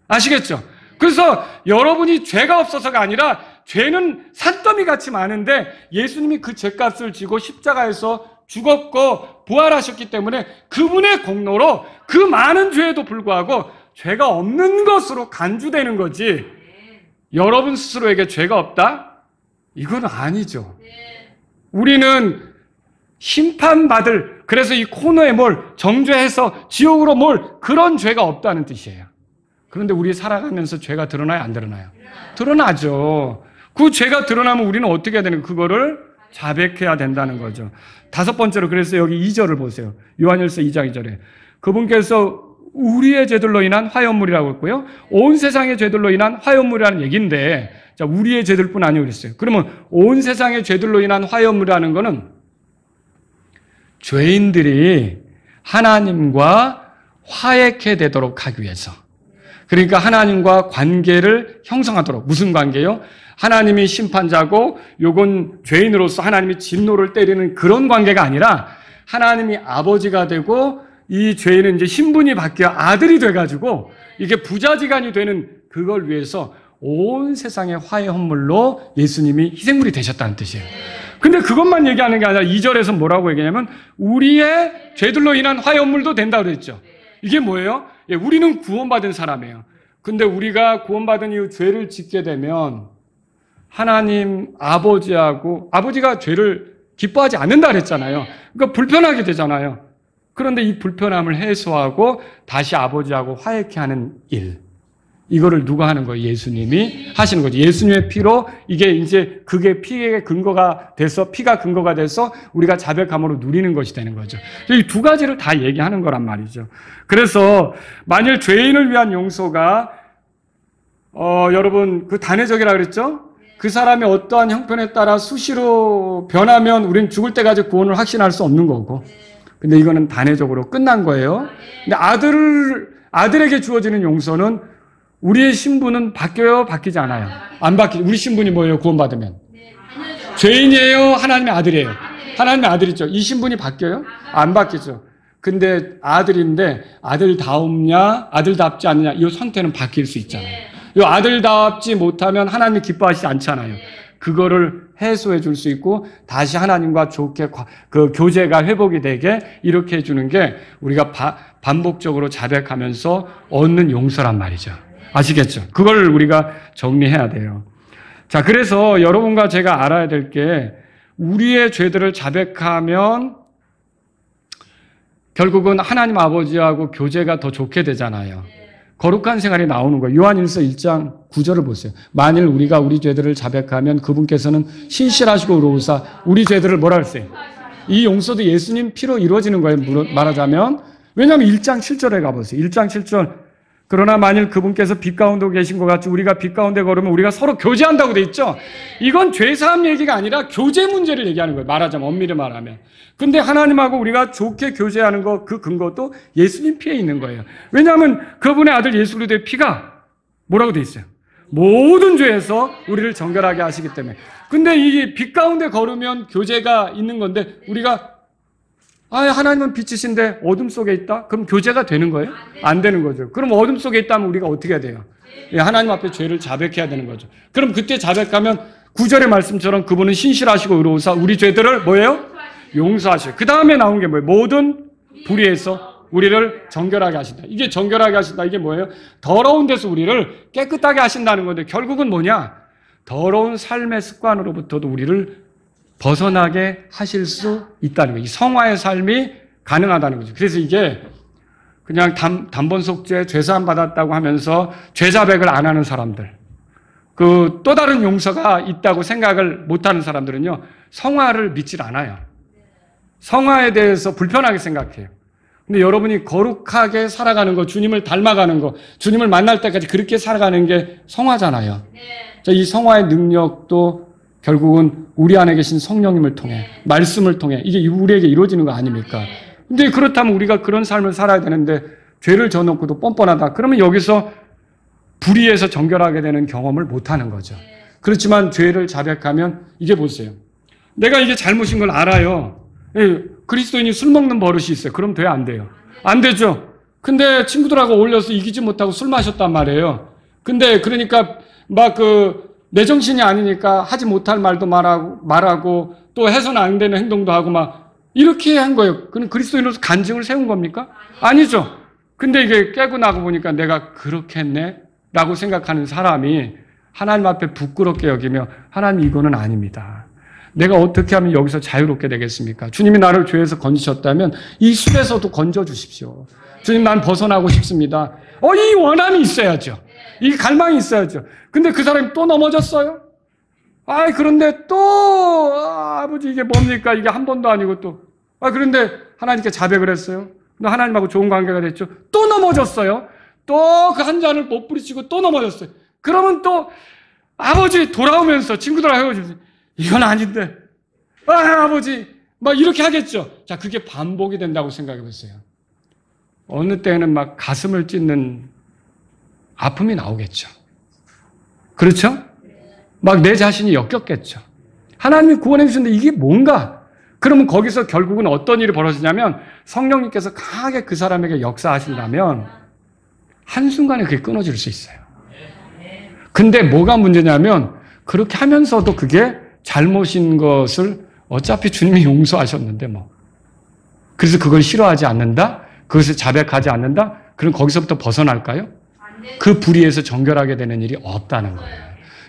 아시겠죠? 그래서 여러분이 죄가 없어서가 아니라 죄는 산더미 같이 많은데 예수님이 그 죄값을 지고 십자가에서 죽었고 부활하셨기 때문에 그분의 공로로 그 많은 죄에도 불구하고 죄가 없는 것으로 간주되는 거지 여러분 스스로에게 죄가 없다? 이건 아니죠. 우리는 심판받을 그래서 이 코너에 정죄해서 지옥으로 그런 죄가 없다는 뜻이에요. 그런데 우리 살아가면서 죄가 드러나요? 안 드러나요? 드러나죠. 그 죄가 드러나면 우리는 어떻게 해야 되는 거예요? 그거를 자백해야 된다는 거죠. 다섯 번째로 그래서 여기 2절을 보세요. 요한일서 2장 2절에 그분께서 우리의 죄들로 인한 화해물이라고 했고요. 온 세상의 죄들로 인한 화해물이라는 얘기인데 자, 우리의 죄들뿐 아니고 그랬어요. 그러면 온 세상의 죄들로 인한 화해물이라는 거는 죄인들이 하나님과 화해케 되도록 하기 위해서 그러니까 하나님과 관계를 형성하도록. 무슨 관계요? 하나님이 심판자고 요건 죄인으로서 하나님이 진노를 때리는 그런 관계가 아니라 하나님이 아버지가 되고 이 죄인은 이제 신분이 바뀌어 아들이 돼가지고 이게 부자지간이 되는 그걸 위해서 온 세상의 화해 헌물로 예수님이 희생물이 되셨다는 뜻이에요. 근데 그것만 얘기하는 게 아니라 2절에서 뭐라고 얘기하냐면 우리의 죄들로 인한 화해 헌물도 된다고 그랬죠. 이게 뭐예요? 예, 우리는 구원받은 사람이에요. 근데 우리가 구원받은 이후 죄를 짓게 되면 하나님 아버지가 죄를 기뻐하지 않는다 그랬잖아요. 그러니까 불편하게 되잖아요. 그런데 이 불편함을 해소하고 다시 아버지하고 화해케 하는 일. 이거를 누가 하는 거예요? 예수님이 하시는 거죠. 예수님의 피로 이게 이제 그게 피가 근거가 돼서 우리가 자백함으로 누리는 것이 되는 거죠. 이 두 가지를 다 얘기하는 거란 말이죠. 그래서 만일 죄인을 위한 용서가 여러분 그 단회적이라 그랬죠? 그 사람의 어떠한 형편에 따라 수시로 변하면 우리는 죽을 때까지 구원을 확신할 수 없는 거고. 근데 이거는 단회적으로 끝난 거예요. 근데 아들에게 주어지는 용서는 우리의 신분은 바뀌어요? 바뀌지 않아요? 안 바뀌죠. 우리 신분이 뭐예요? 구원받으면. 죄인이에요? 하나님의 아들이에요? 하나님의 아들이죠. 이 신분이 바뀌어요? 안 바뀌죠. 근데 아들인데 아들다움냐 아들답지 않느냐 이 선택은 바뀔 수 있잖아요. 이 아들답지 못하면 하나님이 기뻐하시지 않잖아요. 그거를 해소해 줄 수 있고 다시 하나님과 좋게 그 교제가 회복이 되게 이렇게 해주는 게 우리가 반복적으로 자백하면서 얻는 용서란 말이죠. 아시겠죠? 그걸 우리가 정리해야 돼요. 자, 그래서 여러분과 제가 알아야 될 게 우리의 죄들을 자백하면 결국은 하나님 아버지하고 교제가 더 좋게 되잖아요. 거룩한 생활이 나오는 거예요. 요한일서 1장 9절을 보세요. 만일 우리가 우리 죄들을 자백하면 그분께서는 신실하시고 의로우사 우리 죄들을 뭐라 그랬어요? 이 용서도 예수님 피로 이루어지는 거예요. 말하자면. 왜냐하면 1장 7절에 가보세요. 1장 7절. 그러나 만일 그분께서 빛 가운데 계신 것 같이 우리가 빛 가운데 걸으면 우리가 서로 교제한다고 돼 있죠. 이건 죄사함 얘기가 아니라 교제 문제를 얘기하는 거예요. 말하자면 엄밀히 말하면. 근데 하나님하고 우리가 좋게 교제하는 거 그 근거도 예수님 피에 있는 거예요. 왜냐하면 그분의 아들 예수 그리스도의 피가 뭐라고 돼 있어요? 모든 죄에서 우리를 정결하게 하시기 때문에. 근데 이 빛 가운데 걸으면 교제가 있는 건데 우리가 하나님은 빛이신데 어둠 속에 있다? 그럼 교제가 되는 거예요? 안 되는 거죠. 그럼 어둠 속에 있다면 우리가 어떻게 해야 돼요? 하나님 앞에 죄를 자백해야 되는 거죠. 그럼 그때 자백하면 9절의 말씀처럼 그분은 신실하시고 의로우사 우리 죄들을 뭐예요? 용서하셔요. 그 다음에 나온 게 뭐예요? 모든 불의에서 우리를 정결하게 하신다. 이게 정결하게 하신다. 이게 뭐예요? 더러운 데서 우리를 깨끗하게 하신다는 건데 결국은 뭐냐? 더러운 삶의 습관으로부터도 우리를 벗어나게 하실 수 있다는 거예요. 이 성화의 삶이 가능하다는 거죠. 그래서 이게 그냥 단번속죄 죄사함 받았다고 하면서 죄자백을 안 하는 사람들, 그 또 다른 용서가 있다고 생각을 못하는 사람들은요, 성화를 믿질 않아요. 성화에 대해서 불편하게 생각해요. 근데 여러분이 거룩하게 살아가는 거, 주님을 닮아가는 거, 주님을 만날 때까지 그렇게 살아가는 게 성화잖아요. 자, 이 성화의 능력도 결국은 우리 안에 계신 성령님을 통해, 말씀을 통해 이게 우리에게 이루어지는 거 아닙니까? 근데 그렇다면 우리가 그런 삶을 살아야 되는데 죄를 져놓고도 뻔뻔하다. 그러면 여기서 불의에서 정결하게 되는 경험을 못하는 거죠. 그렇지만 죄를 자백하면 이게 보세요. 내가 이게 잘못인 걸 알아요. 그리스도인이 술 먹는 버릇이 있어요. 그럼 돼요? 안 돼요? 안 되죠. 근데 친구들하고 어울려서 이기지 못하고 술 마셨단 말이에요. 근데 그러니까 내 정신이 아니니까 하지 못할 말도 말하고 또 해서는 안 되는 행동도 하고 이렇게 한 거예요. 그럼 그리스도인으로서 간증을 세운 겁니까? 아니죠. 근데 이게 깨고 나고 보니까 내가 그렇게 했네? 라고 생각하는 사람이 하나님 앞에 부끄럽게 여기며 하나님 이거는 아닙니다. 내가 어떻게 하면 여기서 자유롭게 되겠습니까? 주님이 나를 죄에서 건지셨다면 이 술에서도 건져주십시오. 주님 난 벗어나고 싶습니다. 이 원함이 있어야죠. 이 갈망이 있어야죠. 근데 그 사람이 또 넘어졌어요? 그런데 또, 아버지 이게 뭡니까? 이게 한 번도 아니고 또. 그런데 하나님께 자백을 했어요. 근데 하나님하고 좋은 관계가 됐죠. 또 넘어졌어요. 또 그 한 잔을 못 부리치고 또 넘어졌어요. 그러면 또 아버지 돌아오면서 친구들하고 헤어지면서 이건 아닌데. 아버지. 이렇게 하겠죠. 자, 그게 반복이 된다고 생각해 보세요. 어느 때는 가슴을 찢는 아픔이 나오겠죠. 그렇죠? 막 내 자신이 역겹겠죠. 하나님이 구원해 주셨는데 이게 뭔가? 그러면 거기서 결국은 어떤 일이 벌어지냐면 성령님께서 강하게 그 사람에게 역사하신다면 한순간에 그게 끊어질 수 있어요. 근데 뭐가 문제냐면 그렇게 하면서도 그게 잘못인 것을 어차피 주님이 용서하셨는데 뭐. 그래서 그걸 싫어하지 않는다? 그것을 자백하지 않는다? 그럼 거기서부터 벗어날까요? 그 불의에서 정결하게 되는 일이 없다는 거예요.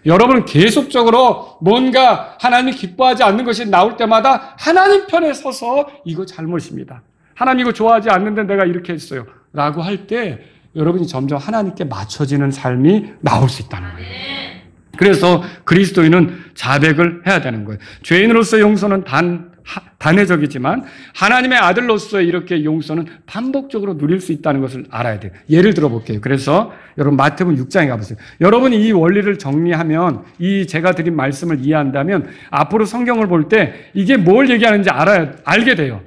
여러분은 계속적으로 뭔가 하나님이 기뻐하지 않는 것이 나올 때마다 하나님 편에 서서 이거 잘못입니다. 하나님 이거 좋아하지 않는데 내가 이렇게 했어요. 라고 할 때 여러분이 점점 하나님께 맞춰지는 삶이 나올 수 있다는 거예요. 그래서 그리스도인은 자백을 해야 되는 거예요. 죄인으로서의 용서는 단회적이지만 하나님의 아들로서의 이렇게 용서는 반복적으로 누릴 수 있다는 것을 알아야 돼요. 예를 들어 볼게요. 그래서 여러분 마태복음 6장에 가보세요. 여러분이 이 원리를 정리하면 이 제가 드린 말씀을 이해한다면 앞으로 성경을 볼 때 이게 뭘 얘기하는지 알게 돼요.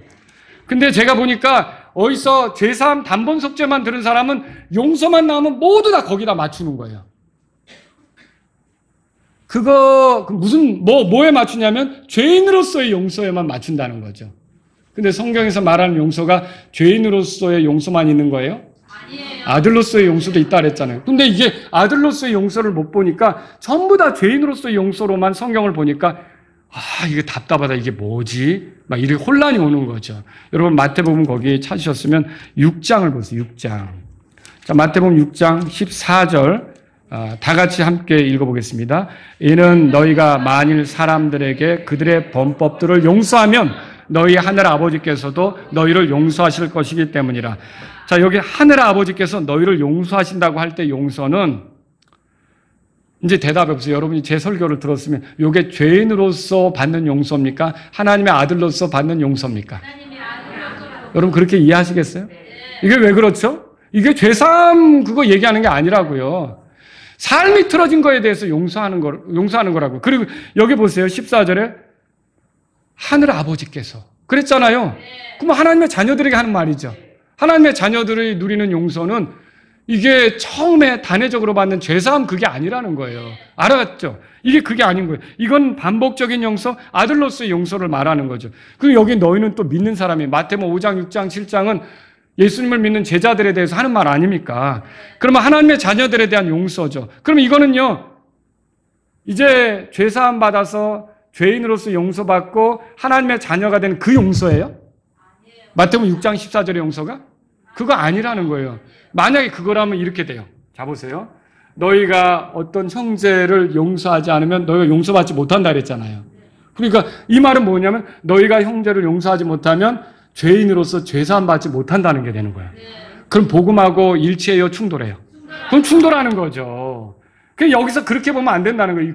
근데 제가 보니까 어디서 죄사함 단번 속죄만 들은 사람은 용서만 나오면 모두 다 거기다 맞추는 거예요. 그거 무슨 뭐에 맞추냐면 죄인으로서의 용서에만 맞춘다는 거죠. 근데 성경에서 말하는 용서가 죄인으로서의 용서만 있는 거예요? 아니에요. 아들로서의 용서도 있다 그랬잖아요. 근데 이게 아들로서의 용서를 못 보니까 전부 다 죄인으로서의 용서로만 성경을 보니까 이게 답답하다. 이게 뭐지? 막 이렇게 혼란이 오는 거죠. 여러분 마태복음 거기 찾으셨으면 6장을 보세요. 6장. 자, 마태복음 6장 14절 다 같이 함께 읽어보겠습니다. 이는 너희가 만일 사람들에게 그들의 범법들을 용서하면 너희 하늘 아버지께서도 너희를 용서하실 것이기 때문이라. 자, 여기 하늘 아버지께서 너희를 용서하신다고 할 때 용서는 이제 대답해 보세요. 여러분이 제 설교를 들었으면 이게 죄인으로서 받는 용서입니까? 하나님의 아들로서 받는 용서입니까? 여러분 그렇게 이해하시겠어요? 이게 왜 그렇죠? 이게 죄사함 그거 얘기하는 게 아니라고요. 삶이 틀어진 거에 대해서 용서하는 거라고. 그리고 여기 보세요. 14절에 하늘 아버지께서 그랬잖아요. 그럼 하나님의 자녀들에게 하는 말이죠. 하나님의 자녀들이 누리는 용서는 이게 처음에 단회적으로 받는 죄사함 그게 아니라는 거예요. 알았죠? 이게 그게 아닌 거예요. 이건 반복적인 용서, 아들로서의 용서를 말하는 거죠. 그리고 여기 너희는 또 믿는 사람이 마태복음 5장, 6장, 7장은 예수님을 믿는 제자들에 대해서 하는 말 아닙니까? 그러면 하나님의 자녀들에 대한 용서죠. 그럼 이거는요, 이제 죄사함 받아서 죄인으로서 용서받고 하나님의 자녀가 된 그 용서예요? 마태복음 6장 14절의 용서가? 그거 아니라는 거예요. 만약에 그거라면 이렇게 돼요. 자, 보세요. 너희가 어떤 형제를 용서하지 않으면 너희가 용서받지 못한다 그랬잖아요. 그러니까 이 말은 뭐냐면 너희가 형제를 용서하지 못하면 죄인으로서 죄사함 받지 못한다는 게 되는 거예요. 그럼 복음하고 일치해요? 충돌해요? 그럼 충돌하는 거죠. 그냥 여기서 그렇게 보면 안 된다는 거예요.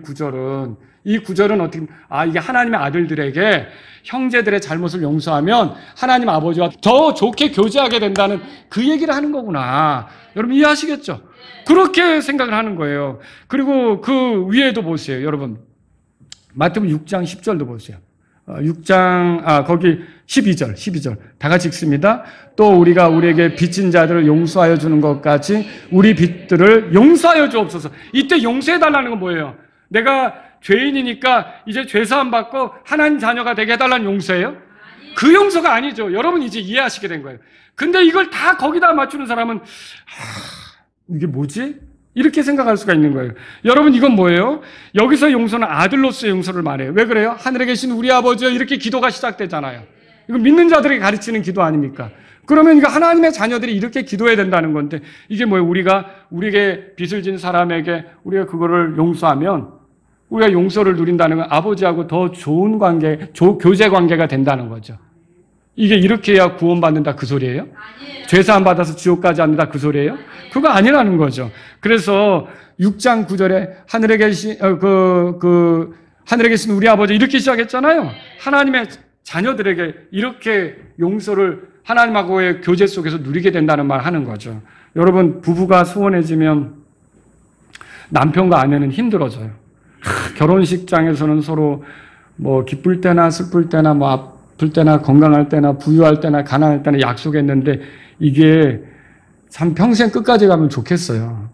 이 구절은 어떻게, 이게 하나님의 아들들에게 형제들의 잘못을 용서하면 하나님 아버지와 더 좋게 교제하게 된다는 그 얘기를 하는 거구나. 여러분 이해하시겠죠? 그렇게 생각을 하는 거예요. 그리고 그 위에도 보세요. 여러분 마태복음 6장 10절도 보세요. 6장 거기 12절 다 같이 읽습니다. 또 우리가 우리에게 빚진 자들을 용서하여 주는 것 같이 우리 빚들을 용서하여 주옵소서. 이때 용서해 달라는 건 뭐예요? 내가 죄인이니까 이제 죄사함 받고 하나님 자녀가 되게 해달라는 용서예요? 그 용서가 아니죠. 여러분 이제 이해하시게 된 거예요. 근데 이걸 다 거기다 맞추는 사람은 이게 뭐지? 이렇게 생각할 수가 있는 거예요. 여러분 이건 뭐예요? 여기서 용서는 아들로서의 용서를 말해요. 왜 그래요? 하늘에 계신 우리 아버지여 이렇게 기도가 시작되잖아요. 이거 믿는 자들에게 가르치는 기도 아닙니까? 그러면 이거 하나님의 자녀들이 이렇게 기도해야 된다는 건데 이게 뭐예요? 우리에게 빚을 진 사람에게 우리가 그거를 용서하면 우리가 용서를 누린다는 건 아버지하고 더 좋은 관계, 교제 관계가 된다는 거죠. 이게 이렇게 해야 구원받는다 그 소리예요? 아니에요. 죄사함 받아서 지옥 가지 않는다 그 소리예요? 그거 아니라는 거죠. 그래서 6장 9절에 하늘에 계신 하늘에 계신 우리 아버지 이렇게 시작했잖아요. 하나님의 자녀들에게 이렇게 용서를 하나님하고의 교제 속에서 누리게 된다는 말 하는 거죠. 여러분 부부가 소원해지면 남편과 아내는 힘들어져요. 결혼식장에서는 서로 뭐 기쁠 때나 슬플 때나 뭐 아플 때나 건강할 때나 부유할 때나 가난할 때나 약속했는데 이게 참 평생 끝까지 가면 좋겠어요.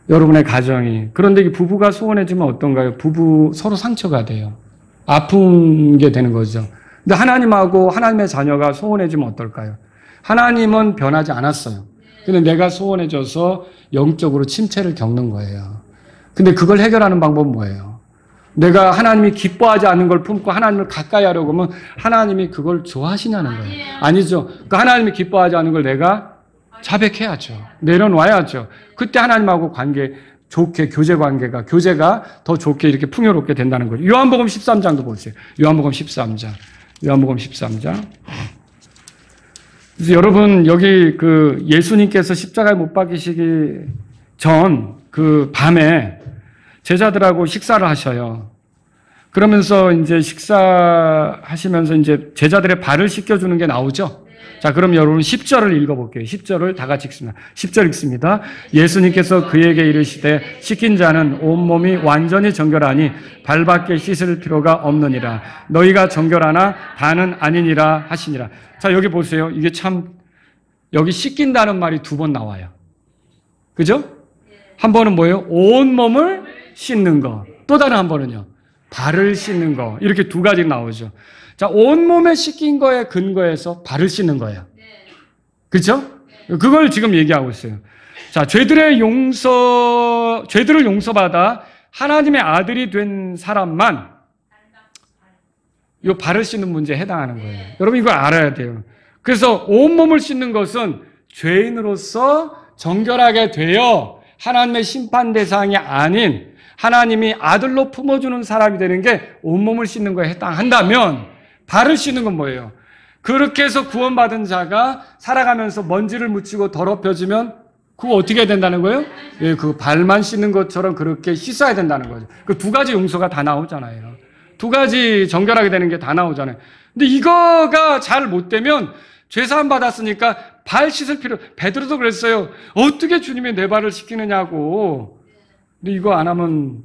여러분의 가정이. 그런데 이 부부가 소원해지면 어떤가요? 부부 서로 상처가 돼요. 아픈 게 되는 거죠. 근데 하나님하고 하나님의 자녀가 소원해지면 어떨까요? 하나님은 변하지 않았어요. 근데 내가 소원해져서 영적으로 침체를 겪는 거예요. 근데 그걸 해결하는 방법은 뭐예요? 내가 하나님이 기뻐하지 않는 걸 품고 하나님을 가까이 하려고 하면 하나님이 그걸 좋아하시냐는 거예요. 아니죠. 그 하나님이 기뻐하지 않는 걸 내가 자백해야죠. 내려놔야죠. 그때 하나님하고 좋게 교제가 더 좋게 이렇게 풍요롭게 된다는 거죠. 요한복음 13장도 보세요. 요한복음 13장. 그래서 여러분, 여기 예수님께서 십자가에 못 박히시기 전 그 밤에 제자들하고 식사를 하셔요. 그러면서 이제 식사하시면서 이제 제자들의 발을 씻겨주는 게 나오죠. 자, 그럼 여러분 10절을 읽어볼게요. 10절을 다 같이 읽습니다. 10절 읽습니다. 예수님께서 그에게 이르시되 씻긴 자는 온몸이 완전히 정결하니 발밖에 씻을 필요가 없느니라. 너희가 정결하나 다는 아니니라 하시니라. 자, 여기 보세요. 이게 참, 여기 씻긴다는 말이 2번 나와요. 그죠? 한 번은 뭐예요? 온몸을 씻는 거. 또 다른 한 번은요. 발을 씻는 거. 이렇게 2가지 나오죠. 자, 온몸에 씻긴 거에 근거해서 발을 씻는 거예요. 그렇죠? 그걸 지금 얘기하고 있어요. 자, 죄들을 용서받아 하나님의 아들이 된 사람만 이 발을 씻는 문제에 해당하는 거예요. 여러분 이걸 알아야 돼요. 그래서 온몸을 씻는 것은 죄인으로서 정결하게 되어 하나님의 심판 대상이 아닌 하나님이 아들로 품어주는 사람이 되는 게 온몸을 씻는 거에 해당한다면 발을 씻는 건 뭐예요? 그렇게 해서 구원받은 자가 살아가면서 먼지를 묻히고 더럽혀지면 그거 어떻게 된다는 거예요? 예, 그 발만 씻는 것처럼 그렇게 씻어야 된다는 거죠. 그 2가지 용서가 다 나오잖아요. 2가지 정결하게 되는 게 다 나오잖아요. 근데 이거가 잘 못 되면 죄사함 받았으니까 발 씻을 필요, 베드로도 그랬어요. 어떻게 주님이 내 발을 씻기느냐고. 근데 이거 안 하면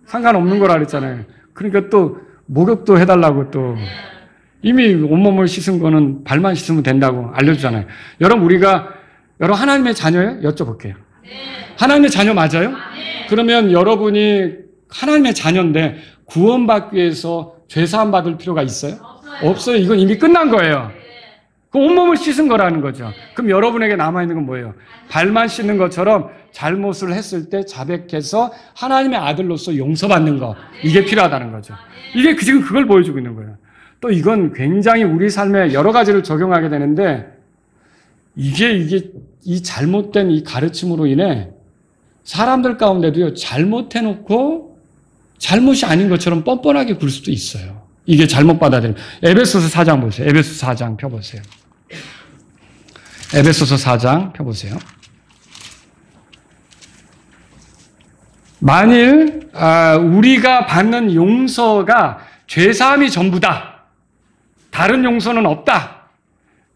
상관없는 거라 그랬잖아요. 그러니까 또 목욕도 해달라고 또 이미 온몸을 씻은 거는 발만 씻으면 된다고 알려주잖아요. 여러분 여러분 하나님의 자녀예요? 여쭤볼게요. 하나님의 자녀 맞아요? 그러면 여러분이 하나님의 자녀인데 구원받기 위해서 죄사함 받을 필요가 있어요? 없어요. 이건 이미 끝난 거예요. 그 온몸을 씻은 거라는 거죠. 그럼 여러분에게 남아있는 건 뭐예요? 발만 씻는 것처럼 잘못을 했을 때 자백해서 하나님의 아들로서 용서받는 거. 이게 필요하다는 거죠. 이게 지금 그걸 보여주고 있는 거예요. 또 이건 굉장히 우리 삶에 여러 가지를 적용하게 되는데 이게 이 잘못된 이 가르침으로 인해 사람들 가운데도요, 잘못해놓고 잘못이 아닌 것처럼 뻔뻔하게 굴 수도 있어요. 이게 잘못 받아들이면. 에베소서 4장 보세요. 에베소서 4장 펴보세요. 에베소서 4장 펴보세요. 만일 우리가 받는 용서가 죄사함이 전부다. 다른 용서는 없다.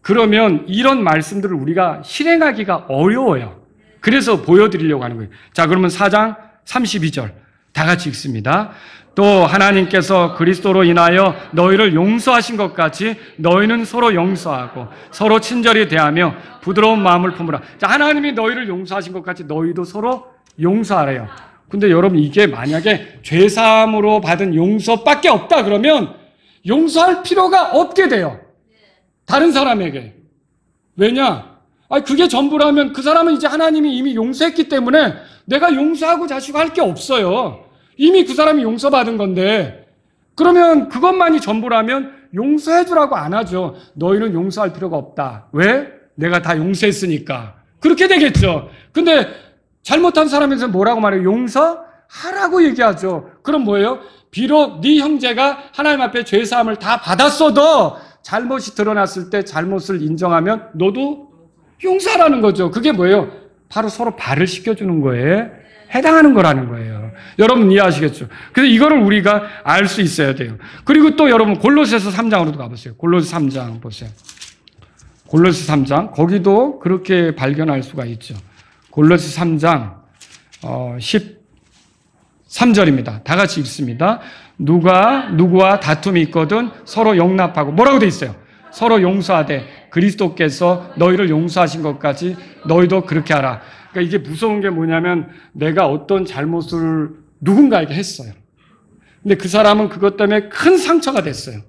그러면 이런 말씀들을 우리가 실행하기가 어려워요. 그래서 보여드리려고 하는 거예요. 자, 그러면 4장 32절 다 같이 읽습니다. 또 하나님께서 그리스도로 인하여 너희를 용서하신 것 같이 너희는 서로 용서하고 서로 친절히 대하며 부드러운 마음을 품으라. 자, 하나님이 너희를 용서하신 것 같이 너희도 서로 용서하래요. 근데 여러분 이게 만약에 죄사함으로 받은 용서밖에 없다 그러면 용서할 필요가 없게 돼요. 다른 사람에게. 왜냐? 그게 전부라면 그 사람은 이제 하나님이 이미 용서했기 때문에 내가 용서하고 자시고 할 게 없어요. 이미 그 사람이 용서받은 건데 그러면 그것만이 전부라면 용서해 주라고 안 하죠. 너희는 용서할 필요가 없다. 왜? 내가 다 용서했으니까. 그렇게 되겠죠. 근데 잘못한 사람에서 뭐라고 말해요? 용서하라고 얘기하죠. 그럼 뭐예요? 비록 네 형제가 하나님 앞에 죄사함을 다 받았어도 잘못이 드러났을 때 잘못을 인정하면 너도 용서하라는 거죠. 그게 뭐예요? 바로 서로 발을 씻겨주는 거에 해당하는 거라는 거예요. 여러분 이해하시겠죠? 그래서 이거를 우리가 알 수 있어야 돼요. 그리고 또 여러분 골로새서 3장으로도 가보세요. 골로새 3장 보세요. 골로새 3장 거기도 그렇게 발견할 수가 있죠. 골로새 3장 13절입니다. 다 같이 읽습니다. 누구와 다툼이 있거든 서로 용납하고 뭐라고 돼 있어요? 서로 용서하되 그리스도께서 너희를 용서하신 것까지 너희도 그렇게 하라. 그러니까 이게 무서운 게 뭐냐면 내가 어떤 잘못을 누군가에게 했어요. 근데 그 사람은 그것 때문에 큰 상처가 됐어요.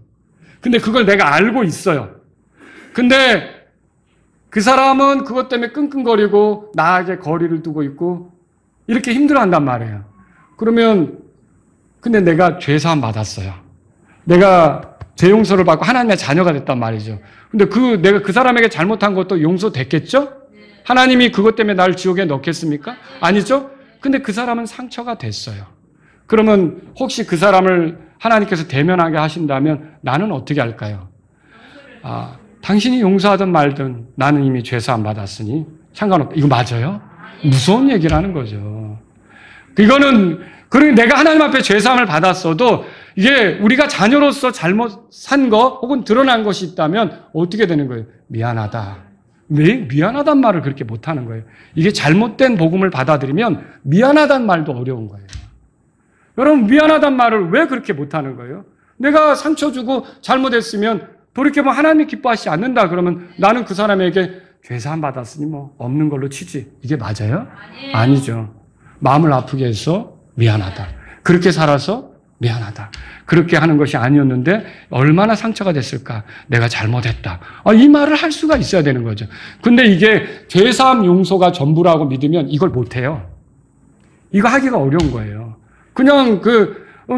근데 그걸 내가 알고 있어요. 근데 그 사람은 그것 때문에 끙끙거리고 나에게 거리를 두고 있고 이렇게 힘들어한단 말이에요. 그러면 근데 내가 죄사함 받았어요. 내가 죄 용서를 받고 하나님의 자녀가 됐단 말이죠. 근데 내가 그 사람에게 잘못한 것도 용서됐겠죠? 하나님이 그것 때문에 나를 지옥에 넣겠습니까? 아니죠? 근데 그 사람은 상처가 됐어요. 그러면 혹시 그 사람을 하나님께서 대면하게 하신다면 나는 어떻게 할까요? 당신이 용서하든 말든 나는 이미 죄사함 받았으니 상관없다. 이거 맞아요? 무서운 얘기를 하는 거죠. 이거는 그러니 내가 하나님 앞에 죄사함을 받았어도 이게 우리가 자녀로서 잘못 산 거 혹은 드러난 것이 있다면 어떻게 되는 거예요? 미안하다. 왜 미안하단 말을 그렇게 못하는 거예요? 이게 잘못된 복음을 받아들이면 미안하단 말도 어려운 거예요. 여러분 미안하단 말을 왜 그렇게 못하는 거예요? 내가 상처 주고 잘못했으면 돌이켜보면 하나님이 기뻐하시지 않는다 그러면 나는 그 사람에게 죄사함 받았으니 뭐 없는 걸로 치지. 이게 맞아요? 아니죠. 마음을 아프게 해서 미안하다. 그렇게 살아서 미안하다. 그렇게 하는 것이 아니었는데 얼마나 상처가 됐을까? 내가 잘못했다. 이 말을 할 수가 있어야 되는 거죠. 근데 이게 죄사함 용서가 전부라고 믿으면 이걸 못해요. 이거 하기가 어려운 거예요. 그냥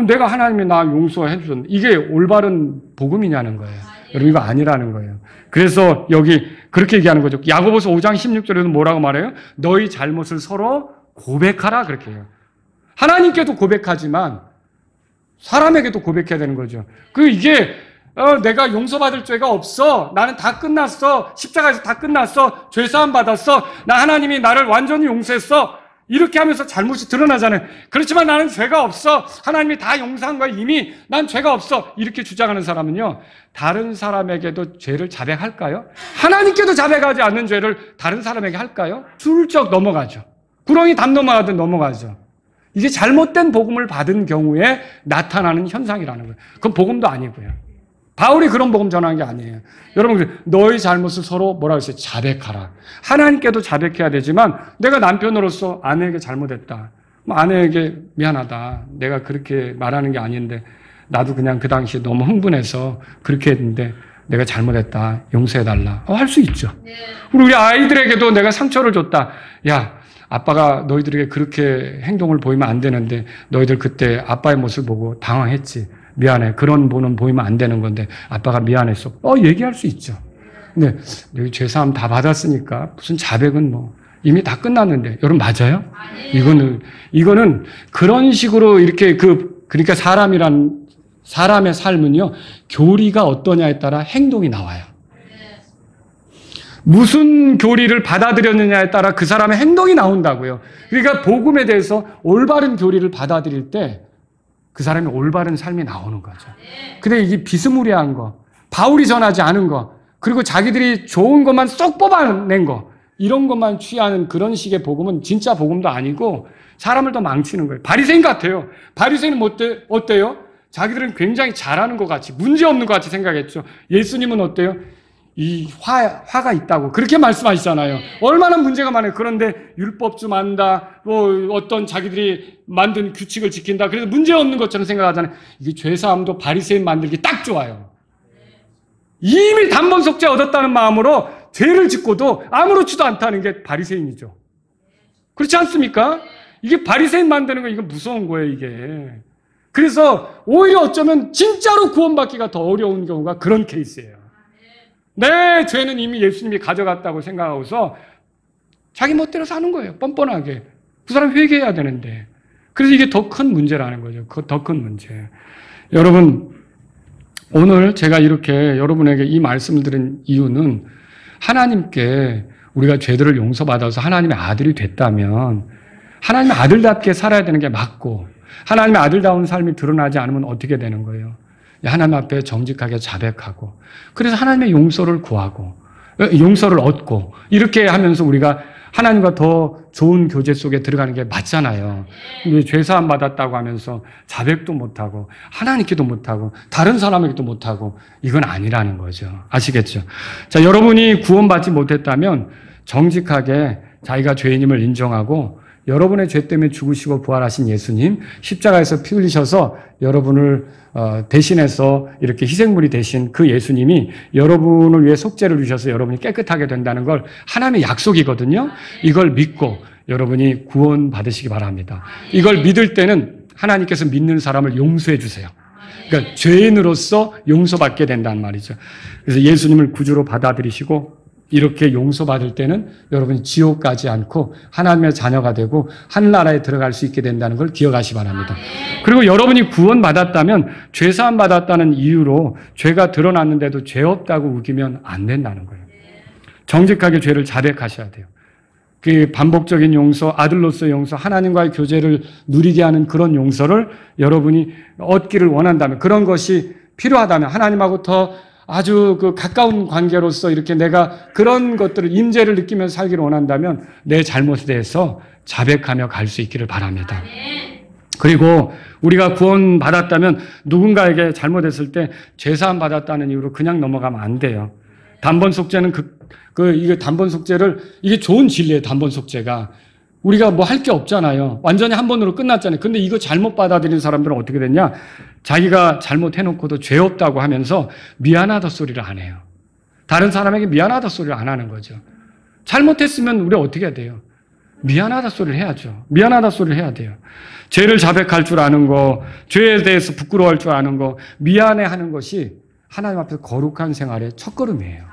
내가 하나님이 나 용서해 주셨는데 이게 올바른 복음이냐는 거예요. 여러분 이거 아니라는 거예요. 그래서 여기 그렇게 얘기하는 거죠. 야고보서 5장 16절에도 뭐라고 말해요? 너희 잘못을 서로 고백하라 그렇게 해요. 하나님께도 고백하지만 사람에게도 고백해야 되는 거죠. 이게 내가 용서받을 죄가 없어. 나는 다 끝났어. 십자가에서 다 끝났어. 죄사함 받았어. 하나님이 나를 완전히 용서했어. 이렇게 하면서 잘못이 드러나잖아요. 그렇지만 나는 죄가 없어. 하나님이 다 용서한 거야 이미. 난 죄가 없어. 이렇게 주장하는 사람은요. 다른 사람에게도 죄를 자백할까요? 하나님께도 자백하지 않는 죄를 다른 사람에게 할까요? 슬쩍 넘어가죠. 구렁이 담 넘어가듯 넘어가죠. 이게 잘못된 복음을 받은 경우에 나타나는 현상이라는 거예요. 그건 복음도 아니고요. 바울이 그런 복음 전하는 게 아니에요. 여러분, 너희 잘못을 서로 뭐라고 했어요? 자백하라. 하나님께도 자백해야 되지만 내가 남편으로서 아내에게 잘못했다. 아내에게 미안하다. 내가 그렇게 말하는 게 아닌데 나도 그냥 그 당시에 너무 흥분해서 그렇게 했는데 내가 잘못했다. 용서해달라. 할 수 있죠. 우리 아이들에게도 내가 상처를 줬다. 야, 아빠가 너희들에게 그렇게 행동을 보이면 안 되는데 너희들 그때 아빠의 모습을 보고 당황했지. 미안해. 그런 보는 보이면 안 되는 건데 아빠가 미안했어. 얘기할 수 있죠. 근데 여기 죄사함 다 받았으니까 무슨 자백은 뭐 이미 다 끝났는데. 여러분 맞아요? 이거는 그런 식으로 이렇게 그러니까 사람의 삶은요. 교리가 어떠냐에 따라 행동이 나와요. 무슨 교리를 받아들였느냐에 따라 그 사람의 행동이 나온다고요. 그러니까 복음에 대해서 올바른 교리를 받아들일 때 그 사람이 올바른 삶이 나오는 거죠. 근데 이게 비스무리한 거, 바울이 전하지 않은 거, 그리고 자기들이 좋은 것만 쏙 뽑아낸 거, 이런 것만 취하는 그런 식의 복음은 진짜 복음도 아니고 사람을 더 망치는 거예요. 바리새인 같아요. 바리새인은 어때요? 자기들은 굉장히 잘하는 것 같이, 문제없는 것 같이 생각했죠. 예수님은 어때요? 이 화가 있다고 그렇게 말씀하시잖아요. 얼마나 문제가 많아요. 그런데 율법 좀 안다, 어떤 자기들이 만든 규칙을 지킨다. 그래서 문제 없는 것처럼 생각하잖아요. 이게 죄사함도 바리새인 만들기 딱 좋아요. 이미 단번 속죄 얻었다는 마음으로 죄를 짓고도 아무렇지도 않다는 게 바리새인이죠. 그렇지 않습니까? 이게 바리새인 만드는 거 이거 무서운 거예요, 이게. 그래서 오히려 어쩌면 진짜로 구원받기가 더 어려운 경우가 그런 케이스예요. 내 죄는 이미 예수님이 가져갔다고 생각하고서 자기 멋대로 사는 거예요. 뻔뻔하게. 그 사람 회개해야 되는데. 그래서 이게 더 큰 문제라는 거죠. 더 큰 문제. 여러분, 오늘 제가 이렇게 여러분에게 이 말씀을 드린 이유는 하나님께 우리가 죄들을 용서받아서 하나님의 아들이 됐다면 하나님의 아들답게 살아야 되는 게 맞고 하나님의 아들다운 삶이 드러나지 않으면 어떻게 되는 거예요? 하나님 앞에 정직하게 자백하고 그래서 하나님의 용서를 구하고 용서를 얻고 이렇게 하면서 우리가 하나님과 더 좋은 교제 속에 들어가는 게 맞잖아요. 근데 죄사함 받았다고 하면서 자백도 못하고 하나님께도 못하고 다른 사람에게도 못하고 이건 아니라는 거죠. 아시겠죠? 자, 여러분이 구원받지 못했다면 정직하게 자기가 죄인임을 인정하고 여러분의 죄 때문에 죽으시고 부활하신 예수님, 십자가에서 피 흘리셔서 여러분을 대신해서 이렇게 희생물이 되신 그 예수님이 여러분을 위해 속죄를 주셔서 여러분이 깨끗하게 된다는 걸 하나님의 약속이거든요. 이걸 믿고 여러분이 구원 받으시기 바랍니다. 이걸 믿을 때는 하나님께서 믿는 사람을 용서해 주세요. 그러니까 죄인으로서 용서받게 된다는 말이죠. 그래서 예수님을 구주로 받아들이시고 이렇게 용서받을 때는 여러분이 지옥 가지 않고 하나님의 자녀가 되고 하늘나라에 들어갈 수 있게 된다는 걸 기억하시기 바랍니다. 그리고 여러분이 구원받았다면 죄사함 받았다는 이유로 죄가 드러났는데도 죄 없다고 우기면 안 된다는 거예요. 정직하게 죄를 자백하셔야 돼요. 그 반복적인 용서, 아들로서의 용서, 하나님과의 교제를 누리게 하는 그런 용서를 여러분이 얻기를 원한다면, 그런 것이 필요하다면, 하나님하고 더 아주 그 가까운 관계로서 이렇게 내가 그런 것들을 임재를 느끼면서 살기를 원한다면 내 잘못에 대해서 자백하며 갈 수 있기를 바랍니다. 그리고 우리가 구원받았다면 누군가에게 잘못했을 때 죄사함 받았다는 이유로 그냥 넘어가면 안 돼요. 단번 속죄는 이게 단번 속죄를, 이게 좋은 진리예요. 단번 속죄가 우리가 뭐 할 게 없잖아요. 완전히 한 번으로 끝났잖아요. 근데 이거 잘못 받아들인 사람들은 어떻게 됐냐? 자기가 잘못해놓고도 죄 없다고 하면서 미안하다 소리를 안 해요. 다른 사람에게 미안하다 소리를 안 하는 거죠. 잘못했으면 우리 어떻게 해야 돼요? 미안하다 소리를 해야죠. 미안하다 소리를 해야 돼요. 죄를 자백할 줄 아는 거, 죄에 대해서 부끄러워할 줄 아는 거, 미안해하는 것이 하나님 앞에서 거룩한 생활의 첫걸음이에요.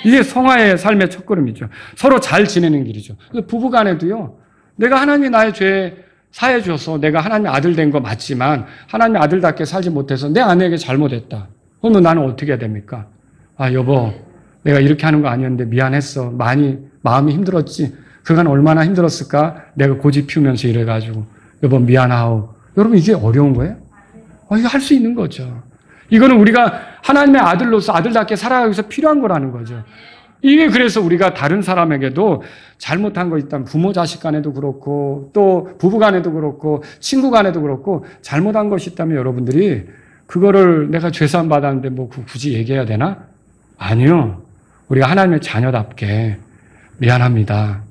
이게 성화의 삶의 첫걸음이죠. 서로 잘 지내는 길이죠. 부부간에도요, 내가 하나님이 나의 죄 사해 줘서 내가 하나님의 아들 된 거 맞지만 하나님의 아들답게 살지 못해서 내 아내에게 잘못했다. 그러면 나는 어떻게 해야 됩니까? 아, 여보, 내가 이렇게 하는 거 아니었는데 미안했어. 많이 마음이 힘들었지. 그간 얼마나 힘들었을까? 내가 고집 피우면서 이래가지고. 여보, 미안하오. 여러분, 이게 어려운 거예요? 이거 할 수 있는 거죠. 이거는 우리가 하나님의 아들로서 아들답게 살아가기 위해서 필요한 거라는 거죠. 이게 그래서 우리가 다른 사람에게도 잘못한 거 있다면 부모 자식 간에도 그렇고 또 부부 간에도 그렇고 친구 간에도 그렇고 잘못한 것이 있다면 여러분들이 그거를 내가 죄사함 받았는데 뭐 굳이 얘기해야 되나? 아니요. 우리가 하나님의 자녀답게 미안합니다.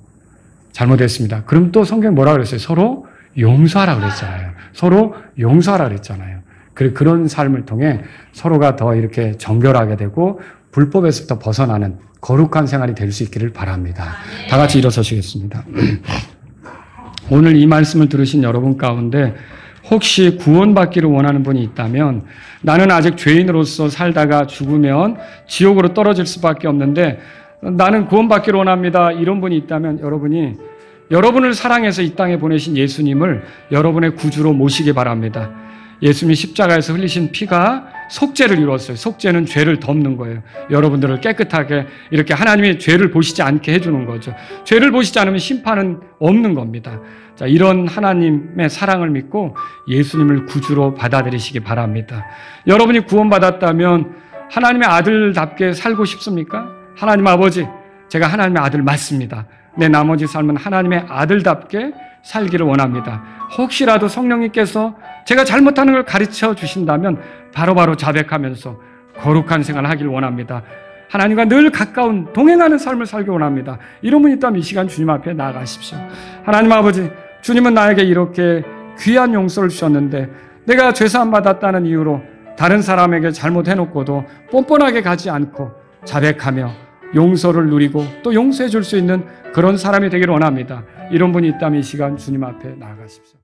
잘못했습니다. 그럼 또 성경 뭐라 그랬어요? 서로 용서하라 그랬잖아요. 서로 용서하라 그랬잖아요. 그런 삶을 통해 서로가 더 이렇게 정결하게 되고 불법에서부터 벗어나는 거룩한 생활이 될 수 있기를 바랍니다. 다 같이 일어서시겠습니다. 오늘 이 말씀을 들으신 여러분 가운데 혹시 구원받기를 원하는 분이 있다면, 나는 아직 죄인으로서 살다가 죽으면 지옥으로 떨어질 수밖에 없는데 나는 구원받기를 원합니다. 이런 분이 있다면 여러분이 여러분을 사랑해서 이 땅에 보내신 예수님을 여러분의 구주로 모시기 바랍니다. 예수님이 십자가에서 흘리신 피가 속죄를 이루었어요. 속죄는 죄를 덮는 거예요. 여러분들을 깨끗하게 이렇게 하나님이 죄를 보시지 않게 해주는 거죠. 죄를 보시지 않으면 심판은 없는 겁니다. 자, 이런 하나님의 사랑을 믿고 예수님을 구주로 받아들이시기 바랍니다. 여러분이 구원받았다면 하나님의 아들답게 살고 싶습니까? 하나님 아버지, 제가 하나님의 아들 맞습니다. 내 나머지 삶은 하나님의 아들답게 살기를 원합니다. 혹시라도 성령님께서 제가 잘못하는 걸 가르쳐 주신다면 바로바로 자백하면서 거룩한 생활을 하길 원합니다. 하나님과 늘 가까운 동행하는 삶을 살기 원합니다. 이런 분이 있다면 이 시간 주님 앞에 나아가십시오. 하나님 아버지, 주님은 나에게 이렇게 귀한 용서를 주셨는데 내가 죄사함 받았다는 이유로 다른 사람에게 잘못해놓고도 뻔뻔하게 가지 않고 자백하며 용서를 누리고 또 용서해 줄 수 있는 그런 사람이 되기를 원합니다. 이런 분이 있다면 이 시간 주님 앞에 나아가십시오.